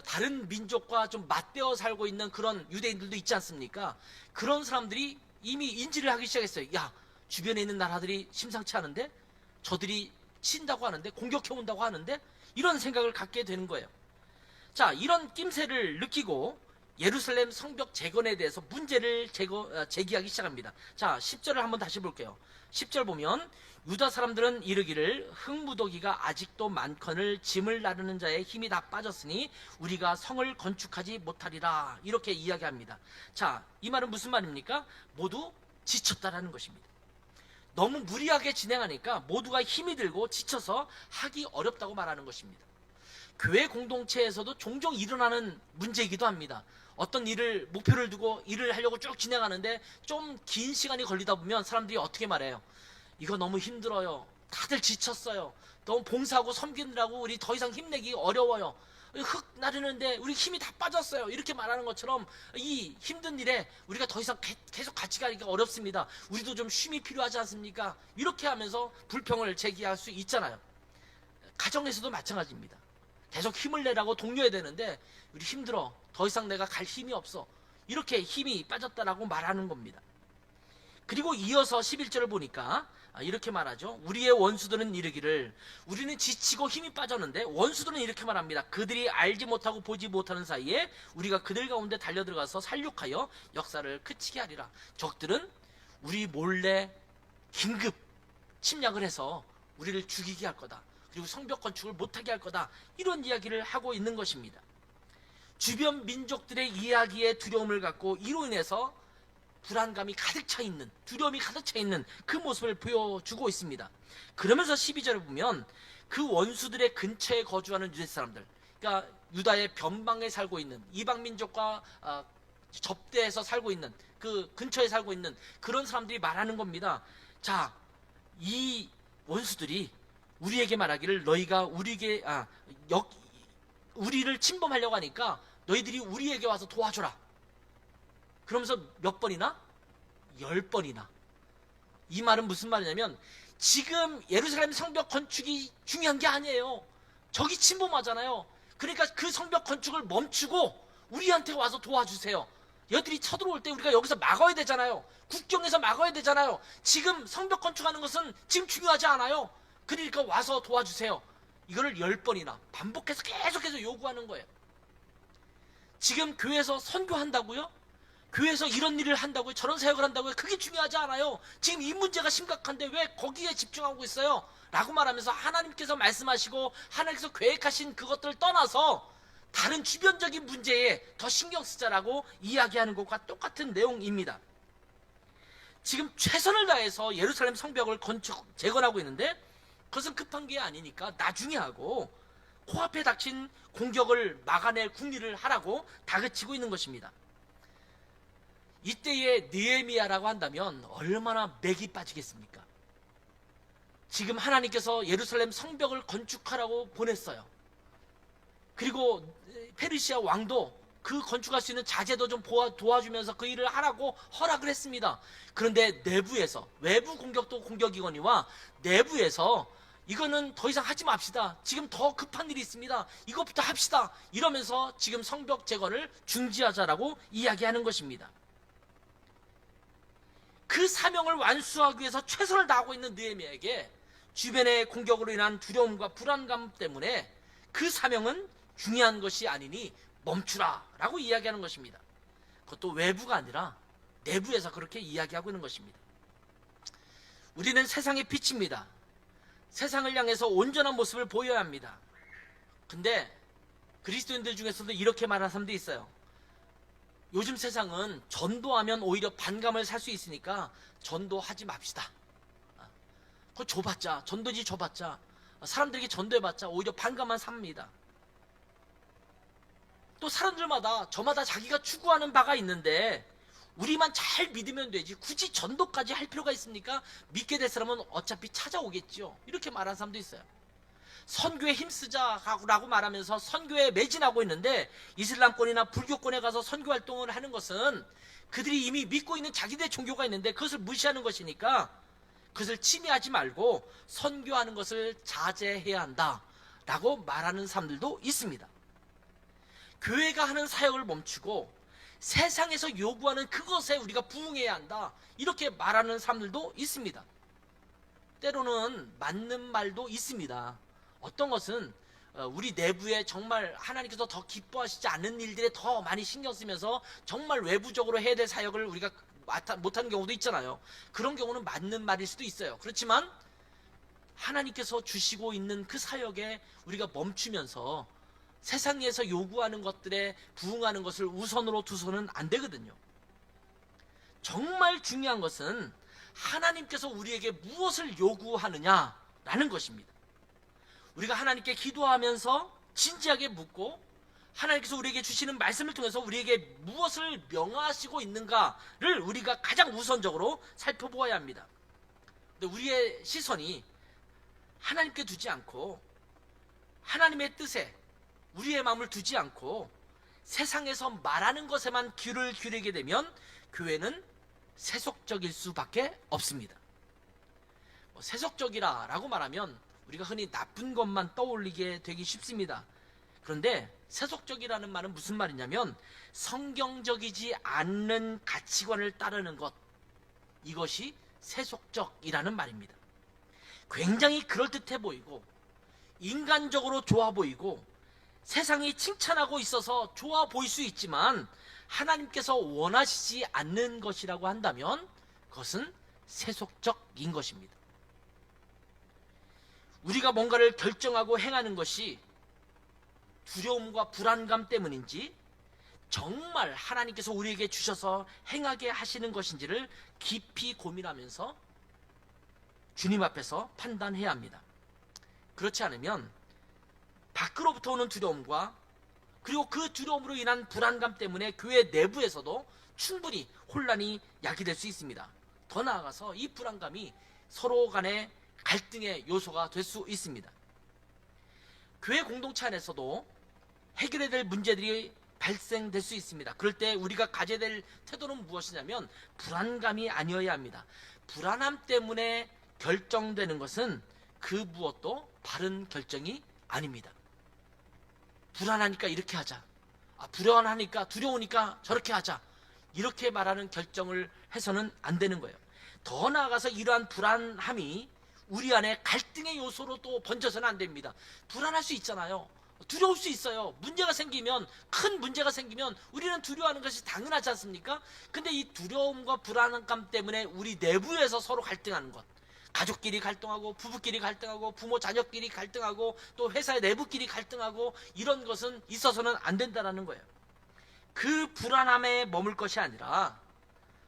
다른 민족과 좀 맞대어 살고 있는 그런 유대인들도 있지 않습니까? 그런 사람들이 이미 인지를 하기 시작했어요. 야, 주변에 있는 나라들이 심상치 않은데? 저들이 친다고 하는데? 공격해온다고 하는데? 이런 생각을 갖게 되는 거예요. 자, 이런 낌새를 느끼고 예루살렘 성벽 재건에 대해서 문제를 제기하기 시작합니다. 자, 10절을 한번 다시 볼게요. 10절 보면 유다 사람들은 이르기를 흙무더기가 아직도 많거늘 짐을 나르는 자의 힘이 다 빠졌으니 우리가 성을 건축하지 못하리라 이렇게 이야기합니다. 자, 이 말은 무슨 말입니까? 모두 지쳤다라는 것입니다. 너무 무리하게 진행하니까 모두가 힘이 들고 지쳐서 하기 어렵다고 말하는 것입니다. 교회 공동체에서도 종종 일어나는 문제이기도 합니다. 어떤 일을 목표를 두고 일을 하려고 쭉 진행하는데 좀 긴 시간이 걸리다 보면 사람들이 어떻게 말해요? 이거 너무 힘들어요. 다들 지쳤어요. 너무 봉사하고 섬기느라고 우리 더 이상 힘내기 어려워요. 흙 나르는데 우리 힘이 다 빠졌어요. 이렇게 말하는 것처럼 이 힘든 일에 우리가 더 이상 계속 같이 가기가 어렵습니다. 우리도 좀 쉼이 필요하지 않습니까? 이렇게 하면서 불평을 제기할 수 있잖아요. 가정에서도 마찬가지입니다. 계속 힘을 내라고 독려해야 되는데 우리 힘들어. 더 이상 내가 갈 힘이 없어. 이렇게 힘이 빠졌다라고 말하는 겁니다. 그리고 이어서 11절을 보니까 이렇게 말하죠. 우리의 원수들은 이르기를 우리는 지치고 힘이 빠졌는데 원수들은 이렇게 말합니다. 그들이 알지 못하고 보지 못하는 사이에 우리가 그들 가운데 달려들어가서 살육하여 역사를 그치게 하리라. 적들은 우리 몰래 긴급 침략을 해서 우리를 죽이게 할 거다. 그리고 성벽 건축을 못하게 할 거다. 이런 이야기를 하고 있는 것입니다. 주변 민족들의 이야기에 두려움을 갖고 이로 인해서 불안감이 가득 차 있는, 두려움이 가득 차 있는 그 모습을 보여주고 있습니다. 그러면서 12절을 보면 그 원수들의 근처에 거주하는 유대 사람들, 그러니까 유다의 변방에 살고 있는 이방 민족과 접대해서 살고 있는 그 근처에 살고 있는 그런 사람들이 말하는 겁니다. 자, 이 원수들이 우리에게 말하기를 너희가 우리를 침범하려고 하니까 너희들이 우리에게 와서 도와줘라. 그러면서 몇 번이나? 10번이나. 이 말은 무슨 말이냐면 지금 예루살렘 성벽 건축이 중요한 게 아니에요. 적이 침범하잖아요. 그러니까 그 성벽 건축을 멈추고 우리한테 와서 도와주세요. 여들이 쳐들어올 때 우리가 여기서 막아야 되잖아요. 국경에서 막아야 되잖아요. 지금 성벽 건축하는 것은 지금 중요하지 않아요. 그러니까 와서 도와주세요. 이거를 10번이나 반복해서 계속해서 요구하는 거예요. 지금 교회에서 선교한다고요? 교회에서 이런 일을 한다고요? 저런 사역을 한다고요? 그게 중요하지 않아요. 지금 이 문제가 심각한데 왜 거기에 집중하고 있어요? 라고 말하면서 하나님께서 말씀하시고 하나님께서 계획하신 그것들을 떠나서 다른 주변적인 문제에 더 신경 쓰자라고 이야기하는 것과 똑같은 내용입니다. 지금 최선을 다해서 예루살렘 성벽을 재건하고 있는데 그것은 급한 게 아니니까 나중에 하고 코앞에 닥친 공격을 막아낼 궁리를 하라고 다그치고 있는 것입니다. 이때에 느헤미야라고 한다면 얼마나 맥이 빠지겠습니까? 지금 하나님께서 예루살렘 성벽을 건축하라고 보냈어요. 그리고 페르시아 왕도 그 건축할 수 있는 자재도 좀 도와주면서 그 일을 하라고 허락을 했습니다. 그런데 내부에서, 외부 공격도 공격이거니와 내부에서 이거는 더 이상 하지 맙시다. 지금 더 급한 일이 있습니다. 이것부터 합시다. 이러면서 지금 성벽 재건을 중지하자라고 이야기하는 것입니다. 그 사명을 완수하기 위해서 최선을 다하고 있는 느헤미야에게 주변의 공격으로 인한 두려움과 불안감 때문에 그 사명은 중요한 것이 아니니 멈추라 라고 이야기하는 것입니다. 그것도 외부가 아니라 내부에서 그렇게 이야기하고 있는 것입니다. 우리는 세상의 빛입니다. 세상을 향해서 온전한 모습을 보여야 합니다. 근데 그리스도인들 중에서도 이렇게 말하는 사람도 있어요. 요즘 세상은 전도하면 오히려 반감을 살 수 있으니까 전도하지 맙시다. 그거 줘봤자, 전도지 줘봤자, 사람들에게 전도해봤자 오히려 반감만 삽니다. 또 사람들마다 저마다 자기가 추구하는 바가 있는데 우리만 잘 믿으면 되지 굳이 전도까지 할 필요가 있습니까? 믿게 될 사람은 어차피 찾아오겠죠. 이렇게 말하는 사람도 있어요. 선교에 힘쓰자라고 말하면서 선교에 매진하고 있는데 이슬람권이나 불교권에 가서 선교 활동을 하는 것은 그들이 이미 믿고 있는 자기들의 종교가 있는데 그것을 무시하는 것이니까 그것을 침해하지 말고 선교하는 것을 자제해야 한다라고 말하는 사람들도 있습니다. 교회가 하는 사역을 멈추고 세상에서 요구하는 그것에 우리가 부응해야 한다 이렇게 말하는 사람들도 있습니다. 때로는 맞는 말도 있습니다. 어떤 것은 우리 내부에 정말 하나님께서 더 기뻐하시지 않는 일들에 더 많이 신경 쓰면서 정말 외부적으로 해야 될 사역을 우리가 못하는 경우도 있잖아요. 그런 경우는 맞는 말일 수도 있어요. 그렇지만 하나님께서 주시고 있는 그 사역에 우리가 멈추면서 세상에서 요구하는 것들에 부응하는 것을 우선으로 두서는 안 되거든요. 정말 중요한 것은 하나님께서 우리에게 무엇을 요구하느냐라는 것입니다. 우리가 하나님께 기도하면서 진지하게 묻고 하나님께서 우리에게 주시는 말씀을 통해서 우리에게 무엇을 명하시고 있는가를 우리가 가장 우선적으로 살펴보아야 합니다. 근데 우리의 시선이 하나님께 두지 않고 하나님의 뜻에 우리의 마음을 두지 않고 세상에서 말하는 것에만 귀를 기울이게 되면 교회는 세속적일 수밖에 없습니다. 세속적이라고 말하면 우리가 흔히 나쁜 것만 떠올리게 되기 쉽습니다. 그런데 세속적이라는 말은 무슨 말이냐면 성경적이지 않는 가치관을 따르는 것, 이것이 세속적이라는 말입니다. 굉장히 그럴듯해 보이고 인간적으로 좋아 보이고 세상이 칭찬하고 있어서 좋아 보일 수 있지만 하나님께서 원하시지 않는 것이라고 한다면 그것은 세속적인 것입니다. 우리가 뭔가를 결정하고 행하는 것이 두려움과 불안감 때문인지 정말 하나님께서 우리에게 주셔서 행하게 하시는 것인지를 깊이 고민하면서 주님 앞에서 판단해야 합니다. 그렇지 않으면 밖으로부터 오는 두려움과 그리고 그 두려움으로 인한 불안감 때문에 교회 내부에서도 충분히 혼란이 야기될 수 있습니다. 더 나아가서 이 불안감이 서로 간의 갈등의 요소가 될 수 있습니다. 교회 공동체 안에서도 해결해야 될 문제들이 발생될 수 있습니다. 그럴 때 우리가 가져야 될 태도는 무엇이냐면 불안감이 아니어야 합니다. 불안함 때문에 결정되는 것은 그 무엇도 바른 결정이 아닙니다. 불안하니까 이렇게 하자. 불안하니까 두려우니까 저렇게 하자. 이렇게 말하는 결정을 해서는 안 되는 거예요. 더 나아가서 이러한 불안함이 우리 안에 갈등의 요소로 또 번져서는 안 됩니다. 불안할 수 있잖아요. 두려울 수 있어요. 문제가 생기면, 큰 문제가 생기면 우리는 두려워하는 것이 당연하지 않습니까? 근데 이 두려움과 불안감 때문에 우리 내부에서 서로 갈등하는 것, 가족끼리 갈등하고 부부끼리 갈등하고 부모 자녀끼리 갈등하고 또 회사의 내부끼리 갈등하고 이런 것은 있어서는 안 된다는 거예요. 그 불안함에 머물 것이 아니라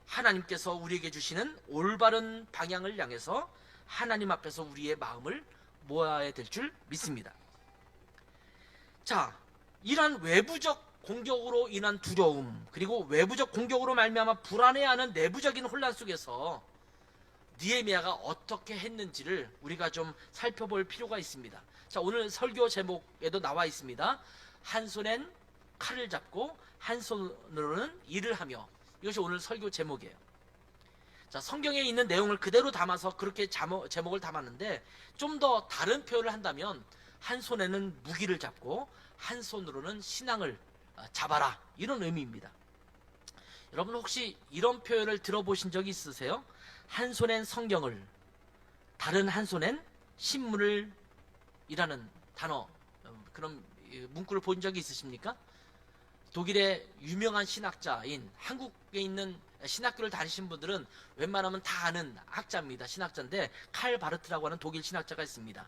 하나님께서 우리에게 주시는 올바른 방향을 향해서 하나님 앞에서 우리의 마음을 모아야 될 줄 믿습니다. 자, 이러한 외부적 공격으로 인한 두려움, 그리고 외부적 공격으로 말미암아 불안해하는 내부적인 혼란 속에서 느헤미야가 어떻게 했는지를 우리가 좀 살펴볼 필요가 있습니다. 자, 오늘 설교 제목에도 나와 있습니다. 한 손엔 칼을 잡고 한 손으로는 일을 하며. 이것이 오늘 설교 제목이에요. 자, 성경에 있는 내용을 그대로 담아서 그렇게 제목을 담았는데 좀 더 다른 표현을 한다면 한 손에는 무기를 잡고 한 손으로는 신앙을 잡아라, 이런 의미입니다. 여러분 혹시 이런 표현을 들어보신 적이 있으세요? 한 손엔 성경을, 다른 한 손엔 신문을 이라는 단어, 그런 문구를 본 적이 있으십니까? 독일의 유명한 신학자인, 한국에 있는 신학교를 다니신 분들은 웬만하면 다 아는 학자입니다. 신학자인데 칼 바르트라고 하는 독일 신학자가 있습니다.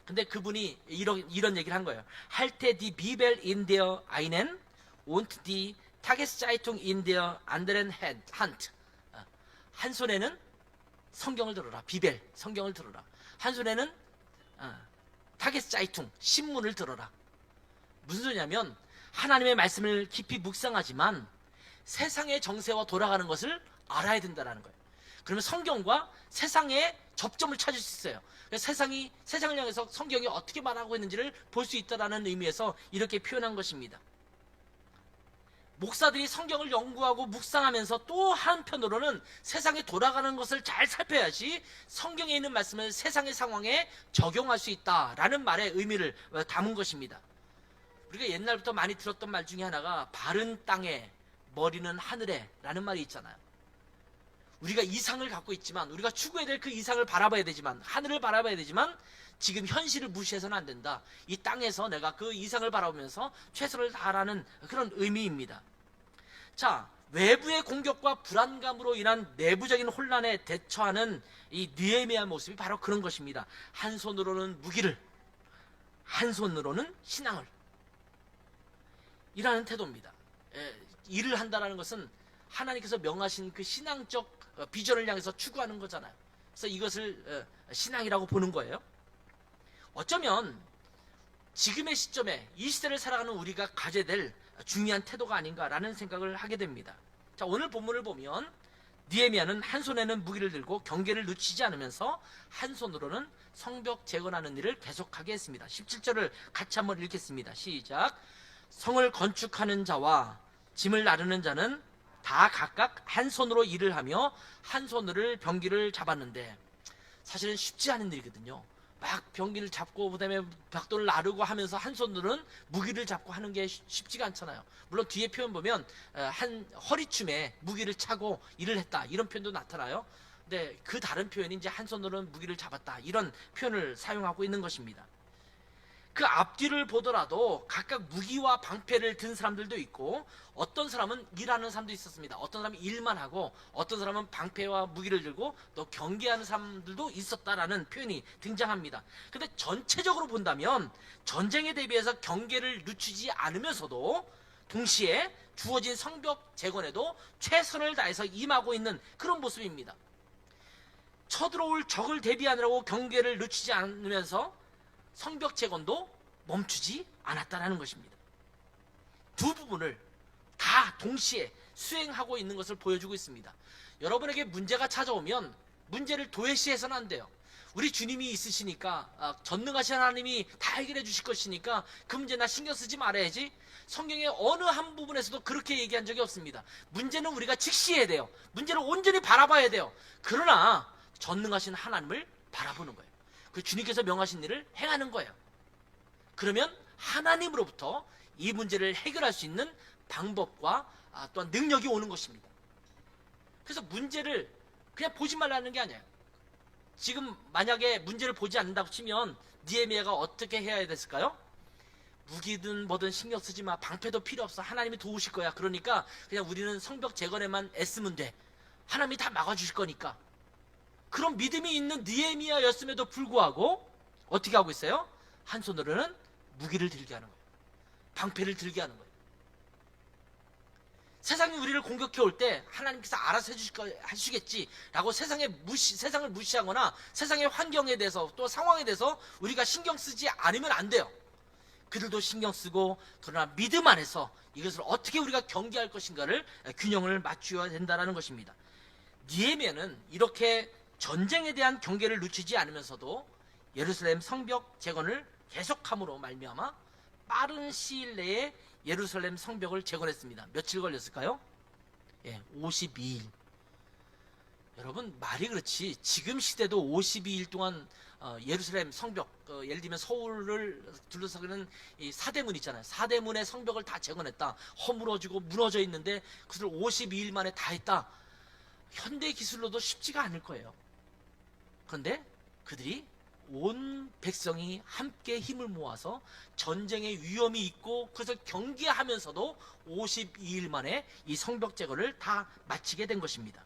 근데 그분이 이런 얘기를 한 거예요. Halte die Bibel in der einen und die Tageszeitung in der anderen Hand. 한 손에는 성경을 들어라. 비벨, 성경을 들어라. 한 손에는 타게스자이퉁, 신문을 들어라. 무슨 소리냐면 하나님의 말씀을 깊이 묵상하지만 세상의 정세와 돌아가는 것을 알아야 된다는 거예요. 그러면 성경과 세상의 접점을 찾을 수 있어요. 세상을 향해서 성경이 어떻게 말하고 있는지를 볼 수 있다는 의미에서 이렇게 표현한 것입니다. 목사들이 성경을 연구하고 묵상하면서 또 한편으로는 세상에 돌아가는 것을 잘 살펴야지 성경에 있는 말씀을 세상의 상황에 적용할 수 있다라는 말의 의미를 담은 것입니다. 우리가 옛날부터 많이 들었던 말 중에 하나가 바른 땅에 머리는 하늘에 라는 말이 있잖아요. 우리가 이상을 갖고 있지만, 우리가 추구해야 될 그 이상을 바라봐야 되지만, 하늘을 바라봐야 되지만 지금 현실을 무시해서는 안 된다. 이 땅에서 내가 그 이상을 바라보면서 최선을 다하라는 그런 의미입니다. 자, 외부의 공격과 불안감으로 인한 내부적인 혼란에 대처하는 이 느헤미야 모습이 바로 그런 것입니다. 한 손으로는 무기를, 한 손으로는 신앙을, 이라는 태도입니다. 일을 한다는 것은 하나님께서 명하신 그 신앙적 비전을 향해서 추구하는 거잖아요. 그래서 이것을 신앙이라고 보는 거예요. 어쩌면 지금의 시점에 이 시대를 살아가는 우리가 가져야 될 중요한 태도가 아닌가라는 생각을 하게 됩니다. 자, 오늘 본문을 보면 느헤미야는 한 손에는 무기를 들고 경계를 늦추지 않으면서 한 손으로는 성벽 재건하는 일을 계속하게 했습니다. 17절을 같이 한번 읽겠습니다. 시작. 성을 건축하는 자와 짐을 나르는 자는 다 각각 한 손으로 일을 하며 한 손으로 병기를 잡았는데, 사실은 쉽지 않은 일이거든요. 막 병기를 잡고 그다음에 벽돌을 나르고 하면서 한 손으로는 무기를 잡고 하는 게 쉽지가 않잖아요. 물론 뒤에 표현 보면 한 허리춤에 무기를 차고 일을 했다, 이런 표현도 나타나요. 근데 그 다른 표현이 이제 한 손으로는 무기를 잡았다, 이런 표현을 사용하고 있는 것입니다. 그 앞뒤를 보더라도 각각 무기와 방패를 든 사람들도 있고, 어떤 사람은 일하는 사람도 있었습니다. 어떤 사람은 일만 하고 어떤 사람은 방패와 무기를 들고 또 경계하는 사람들도 있었다라는 표현이 등장합니다. 근데 전체적으로 본다면 전쟁에 대비해서 경계를 늦추지 않으면서도 동시에 주어진 성벽 재건에도 최선을 다해서 임하고 있는 그런 모습입니다. 쳐들어올 적을 대비하느라고 경계를 늦추지 않으면서 성벽 재건도 멈추지 않았다는 것입니다. 두 부분을 다 동시에 수행하고 있는 것을 보여주고 있습니다. 여러분에게 문제가 찾아오면 문제를 도외시해서는 안 돼요. 우리 주님이 있으시니까 전능하신 하나님이 다 해결해 주실 것이니까 그 문제 나 신경 쓰지 말아야지. 성경의 어느 한 부분에서도 그렇게 얘기한 적이 없습니다. 문제는 우리가 직시해야 돼요. 문제를 온전히 바라봐야 돼요. 그러나 전능하신 하나님을 바라보는 거예요. 그 주님께서 명하신 일을 행하는 거예요. 그러면 하나님으로부터 이 문제를 해결할 수 있는 방법과 또한 능력이 오는 것입니다. 그래서 문제를 그냥 보지 말라는 게 아니에요. 지금 만약에 문제를 보지 않는다고 치면 느헤미야가 어떻게 해야 됐을까요? 무기든 뭐든 신경 쓰지 마. 방패도 필요 없어. 하나님이 도우실 거야. 그러니까 그냥 우리는 성벽 재건에만 애쓰면 돼. 하나님이 다 막아주실 거니까. 그런 믿음이 있는 느헤미야였음에도 불구하고 어떻게 하고 있어요? 한 손으로는 무기를 들게 하는 거예요. 방패를 들게 하는 거예요. 세상이 우리를 공격해 올 때 하나님께서 알아서 하시겠지라고 세상을 무시하거나 세상의 환경에 대해서 또 상황에 대해서 우리가 신경 쓰지 않으면 안 돼요. 그들도 신경 쓰고, 그러나 믿음 안에서 이것을 어떻게 우리가 경계할 것인가를 균형을 맞추어야 된다는 것입니다. 느헤미야는 이렇게 전쟁에 대한 경계를 늦추지 않으면서도 예루살렘 성벽 재건을 계속함으로 말미암아 빠른 시일 내에 예루살렘 성벽을 재건했습니다. 며칠 걸렸을까요? 52일. 여러분, 말이 그렇지 지금 시대도 52일 동안 예루살렘 성벽, 예를 들면 서울을 둘러싸는 이 사대문 있잖아요. 사대문의 성벽을 다 재건했다. 허물어지고 무너져 있는데 그것을 52일 만에 다 했다. 현대 기술로도 쉽지가 않을 거예요. 그런데 그들이 온 백성이 함께 힘을 모아서 전쟁의 위험이 있고 그것을 경계하면서도 52일 만에 이 성벽 재건을 다 마치게 된 것입니다.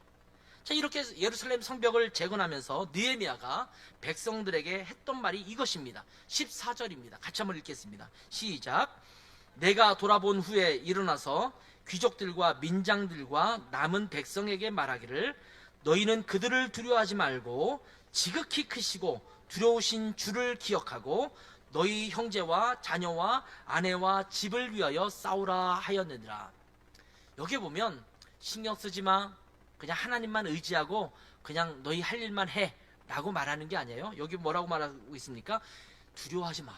자, 이렇게 예루살렘 성벽을 재건하면서 느헤미야가 백성들에게 했던 말이 이것입니다. 14절입니다. 같이 한번 읽겠습니다. 시작. 내가 돌아본 후에 일어나서 귀족들과 민장들과 남은 백성에게 말하기를 너희는 그들을 두려워하지 말고 지극히 크시고 두려우신 주를 기억하고 너희 형제와 자녀와 아내와 집을 위하여 싸우라 하였느니라. 여기에 보면 신경 쓰지 마, 그냥 하나님만 의지하고 그냥 너희 할 일만 해 라고 말하는 게 아니에요. 여기 뭐라고 말하고 있습니까? 두려워하지 마.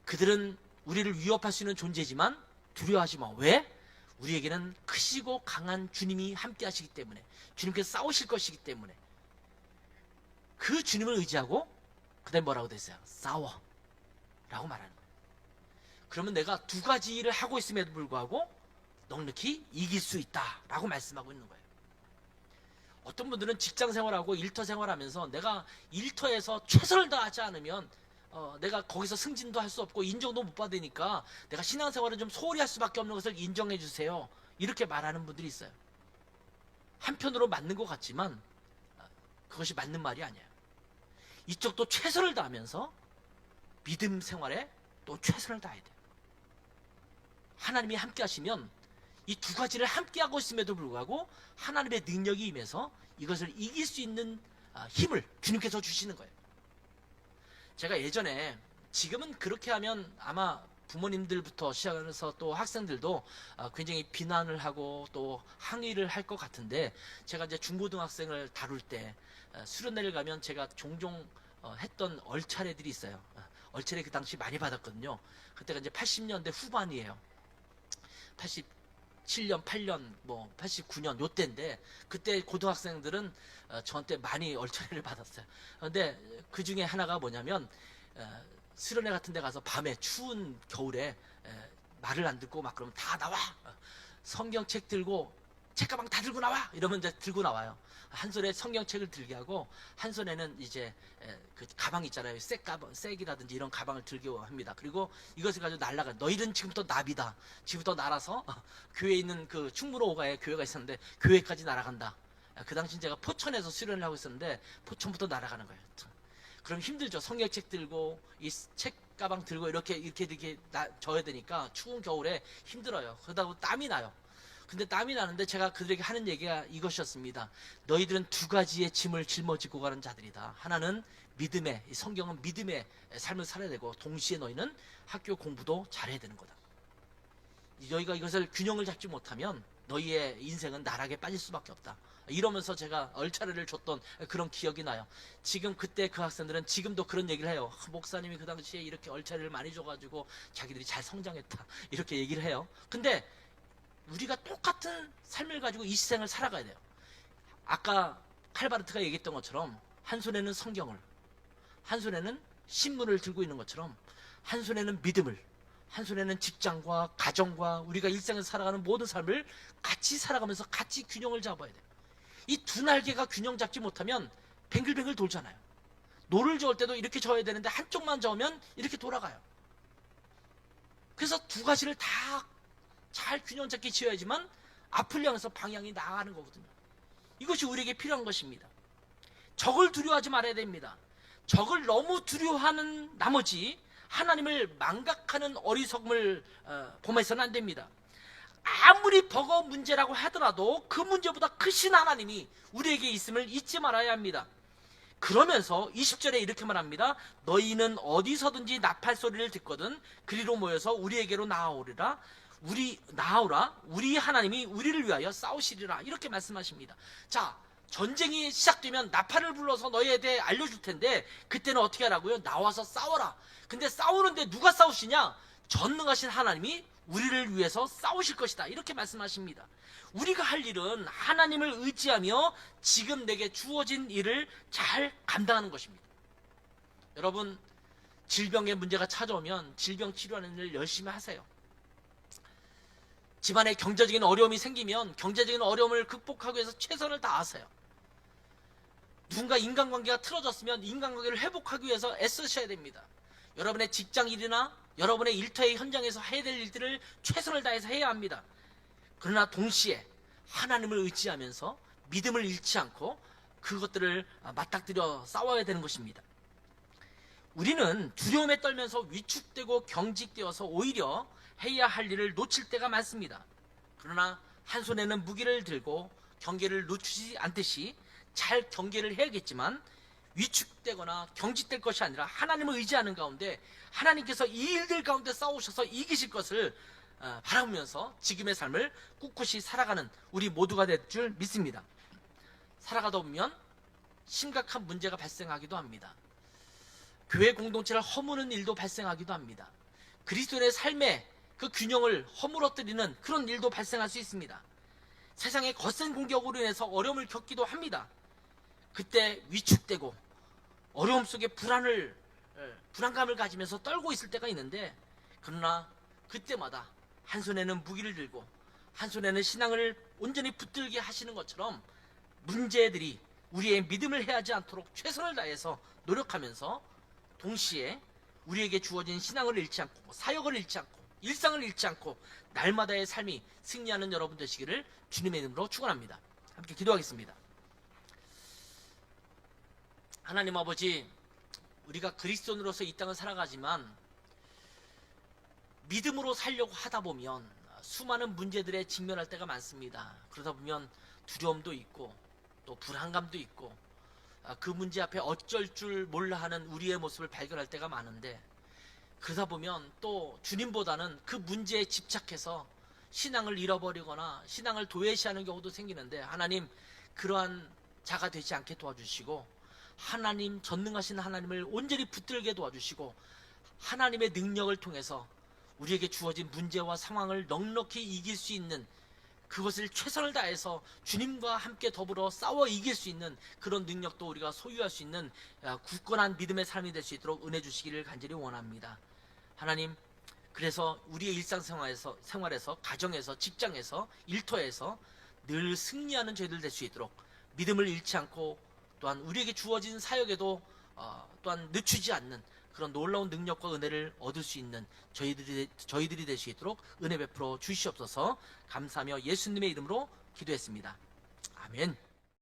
그들은 우리를 위협할 수 있는 존재지만 두려워하지 마. 왜? 우리에게는 크시고 강한 주님이 함께 하시기 때문에, 주님께서 싸우실 것이기 때문에 그 주님을 의지하고 그 다음에 뭐라고 됐어요? 싸워 라고 말하는 거예요. 그러면 내가 두 가지 일을 하고 있음에도 불구하고 넉넉히 이길 수 있다 라고 말씀하고 있는 거예요. 어떤 분들은 직장 생활하고 일터 생활하면서 내가 일터에서 최선을 다하지 않으면 내가 거기서 승진도 할 수 없고 인정도 못 받으니까 내가 신앙생활을 좀 소홀히 할 수밖에 없는 것을 인정해 주세요, 이렇게 말하는 분들이 있어요. 한편으로 맞는 것 같지만 그것이 맞는 말이 아니에요. 이쪽도 최선을 다하면서 믿음 생활에 또 최선을 다해야 돼요. 하나님이 함께 하시면 이 두 가지를 함께 하고 있음에도 불구하고 하나님의 능력이 임해서 이것을 이길 수 있는 힘을 주님께서 주시는 거예요. 제가 예전에, 지금은 그렇게 하면 아마 부모님들부터 시작해서 또 학생들도 굉장히 비난을 하고 또 항의를 할 것 같은데, 제가 이제 중고등학생을 다룰 때 수련회를 가면 제가 종종 했던 얼차례들이 있어요. 얼차례 그 당시 많이 받았거든요. 그때가 이제 80년대 후반이에요. 87년, 8년, 89년 요때인데, 그때 고등학생들은 저한테 많이 얼차례를 받았어요. 그런데 그 중에 하나가 뭐냐면, 수련회 같은 데 가서 밤에 추운 겨울에 말을 안 듣고 막 그러면 다 나와! 성경책 들고 책가방 다 들고 나와! 이러면 이제 들고 나와요. 한 손에 성경책을 들게 하고 한 손에는 이제 그 가방 있잖아요. 쌔기라든지 이런 가방을 들게 합니다. 그리고 이것을 가지고 날아가. 너희는 지금부터 나비다. 지금부터 날아서 교회에 있는 그 충무로가에 교회가 있었는데 교회까지 날아간다. 그 당시 제가 포천에서 수련을 하고 있었는데 포천부터 날아가는 거예요. 그럼 힘들죠. 성경책 들고 이 책 가방 들고 이렇게 져야 되니까 추운 겨울에 힘들어요. 그러다 땀이 나요. 근데 땀이 나는데 제가 그들에게 하는 얘기가 이것이었습니다. 너희들은 두 가지의 짐을 짊어지고 가는 자들이다. 하나는 믿음의, 성경은 믿음의 삶을 살아야 되고, 동시에 너희는 학교 공부도 잘해야 되는 거다. 너희가 이것을 균형을 잡지 못하면 너희의 인생은 나락에 빠질 수밖에 없다. 이러면서 제가 얼차례를 줬던 그런 기억이 나요. 지금 그때 그 학생들은 지금도 그런 얘기를 해요. 목사님이 그 당시에 이렇게 얼차례를 많이 줘가지고 자기들이 잘 성장했다 이렇게 얘기를 해요. 근데 우리가 똑같은 삶을 가지고 이 세상을 살아가야 돼요. 아까 칼바르트가 얘기했던 것처럼 한 손에는 성경을, 한 손에는 신문을 들고 있는 것처럼 한 손에는 믿음을, 한 손에는 직장과 가정과 우리가 일상에서 살아가는 모든 삶을 같이 살아가면서 같이 균형을 잡아야 돼요. 이 두 날개가 균형 잡지 못하면 뱅글뱅글 돌잖아요. 노를 저을 때도 이렇게 저어야 되는데 한쪽만 저으면 이렇게 돌아가요. 그래서 두 가지를 다 잘 균형 잡게 지어야지만 앞을 향해서 방향이 나아가는 거거든요. 이것이 우리에게 필요한 것입니다. 적을 두려워하지 말아야 됩니다. 적을 너무 두려워하는 나머지 하나님을 망각하는 어리석음을 범해서는 안 됩니다. 아무리 버거운 문제라고 하더라도 그 문제보다 크신 하나님이 우리에게 있음을 잊지 말아야 합니다. 그러면서 20절에 이렇게 말합니다. 너희는 어디서든지 나팔 소리를 듣거든 그리로 모여서 우리에게로 나아오리라. 나아오라. 우리 하나님이 우리를 위하여 싸우시리라. 이렇게 말씀하십니다. 자, 전쟁이 시작되면 나팔을 불러서 너희에 대해 알려줄 텐데 그때는 어떻게 하라고요? 나와서 싸워라. 근데 싸우는데 누가 싸우시냐? 전능하신 하나님이 우리를 위해서 싸우실 것이다. 이렇게 말씀하십니다. 우리가 할 일은 하나님을 의지하며 지금 내게 주어진 일을 잘 감당하는 것입니다. 여러분, 질병의 문제가 찾아오면 질병 치료하는 일 열심히 하세요. 집안에 경제적인 어려움이 생기면 경제적인 어려움을 극복하기 위해서 최선을 다하세요. 누군가 인간관계가 틀어졌으면 인간관계를 회복하기 위해서 애쓰셔야 됩니다. 여러분의 직장 일이나 여러분의 일터의 현장에서 해야 될 일들을 최선을 다해서 해야 합니다. 그러나 동시에 하나님을 의지하면서 믿음을 잃지 않고 그것들을 맞닥뜨려 싸워야 되는 것입니다. 우리는 두려움에 떨면서 위축되고 경직되어서 오히려 해야 할 일을 놓칠 때가 많습니다. 그러나 한 손에는 무기를 들고 경계를 놓치지 않듯이 잘 경계를 해야겠지만 위축되거나 경직될 것이 아니라 하나님을 의지하는 가운데 하나님께서 이 일들 가운데 싸우셔서 이기실 것을 바라보면서 지금의 삶을 꿋꿋이 살아가는 우리 모두가 될 줄 믿습니다. 살아가다 보면 심각한 문제가 발생하기도 합니다. 교회 공동체를 허무는 일도 발생하기도 합니다. 그리스도인의 삶의 그 균형을 허물어뜨리는 그런 일도 발생할 수 있습니다. 세상의 거센 공격으로 인해서 어려움을 겪기도 합니다. 그때 위축되고 어려움 속에 불안감을 가지면서 떨고 있을 때가 있는데, 그러나 그때마다 한 손에는 무기를 들고 한 손에는 신앙을 온전히 붙들게 하시는 것처럼 문제들이 우리의 믿음을 해하지 않도록 최선을 다해서 노력하면서 동시에 우리에게 주어진 신앙을 잃지 않고 사역을 잃지 않고 일상을 잃지 않고 날마다의 삶이 승리하는 여러분 되시기를 주님의 이름으로 축원합니다. 함께 기도하겠습니다. 하나님 아버지, 우리가 그리스도인으로서 이 땅을 살아가지만 믿음으로 살려고 하다 보면 수많은 문제들에 직면할 때가 많습니다. 그러다 보면 두려움도 있고 또 불안감도 있고 그 문제 앞에 어쩔 줄 몰라 하는 우리의 모습을 발견할 때가 많은데, 그러다 보면 또 주님보다는 그 문제에 집착해서 신앙을 잃어버리거나 신앙을 도외시하는 경우도 생기는데, 하나님 그러한 자가 되지 않게 도와주시고 하나님 전능하신 하나님을 온전히 붙들게 도와주시고 하나님의 능력을 통해서 우리에게 주어진 문제와 상황을 넉넉히 이길 수 있는, 그것을 최선을 다해서 주님과 함께 더불어 싸워 이길 수 있는 그런 능력도 우리가 소유할 수 있는 굳건한 믿음의 삶이 될 수 있도록 은혜 주시기를 간절히 원합니다. 하나님, 그래서 우리의 일상생활에서 가정에서 직장에서 일터에서 늘 승리하는 저희들 될 수 있도록 믿음을 잃지 않고 또한 우리에게 주어진 사역에도 또한 늦추지 않는 그런 놀라운 능력과 은혜를 얻을 수 있는 저희들이 될 수 있도록 은혜 베풀어 주시옵소서. 감사하며 예수님의 이름으로 기도했습니다. 아멘.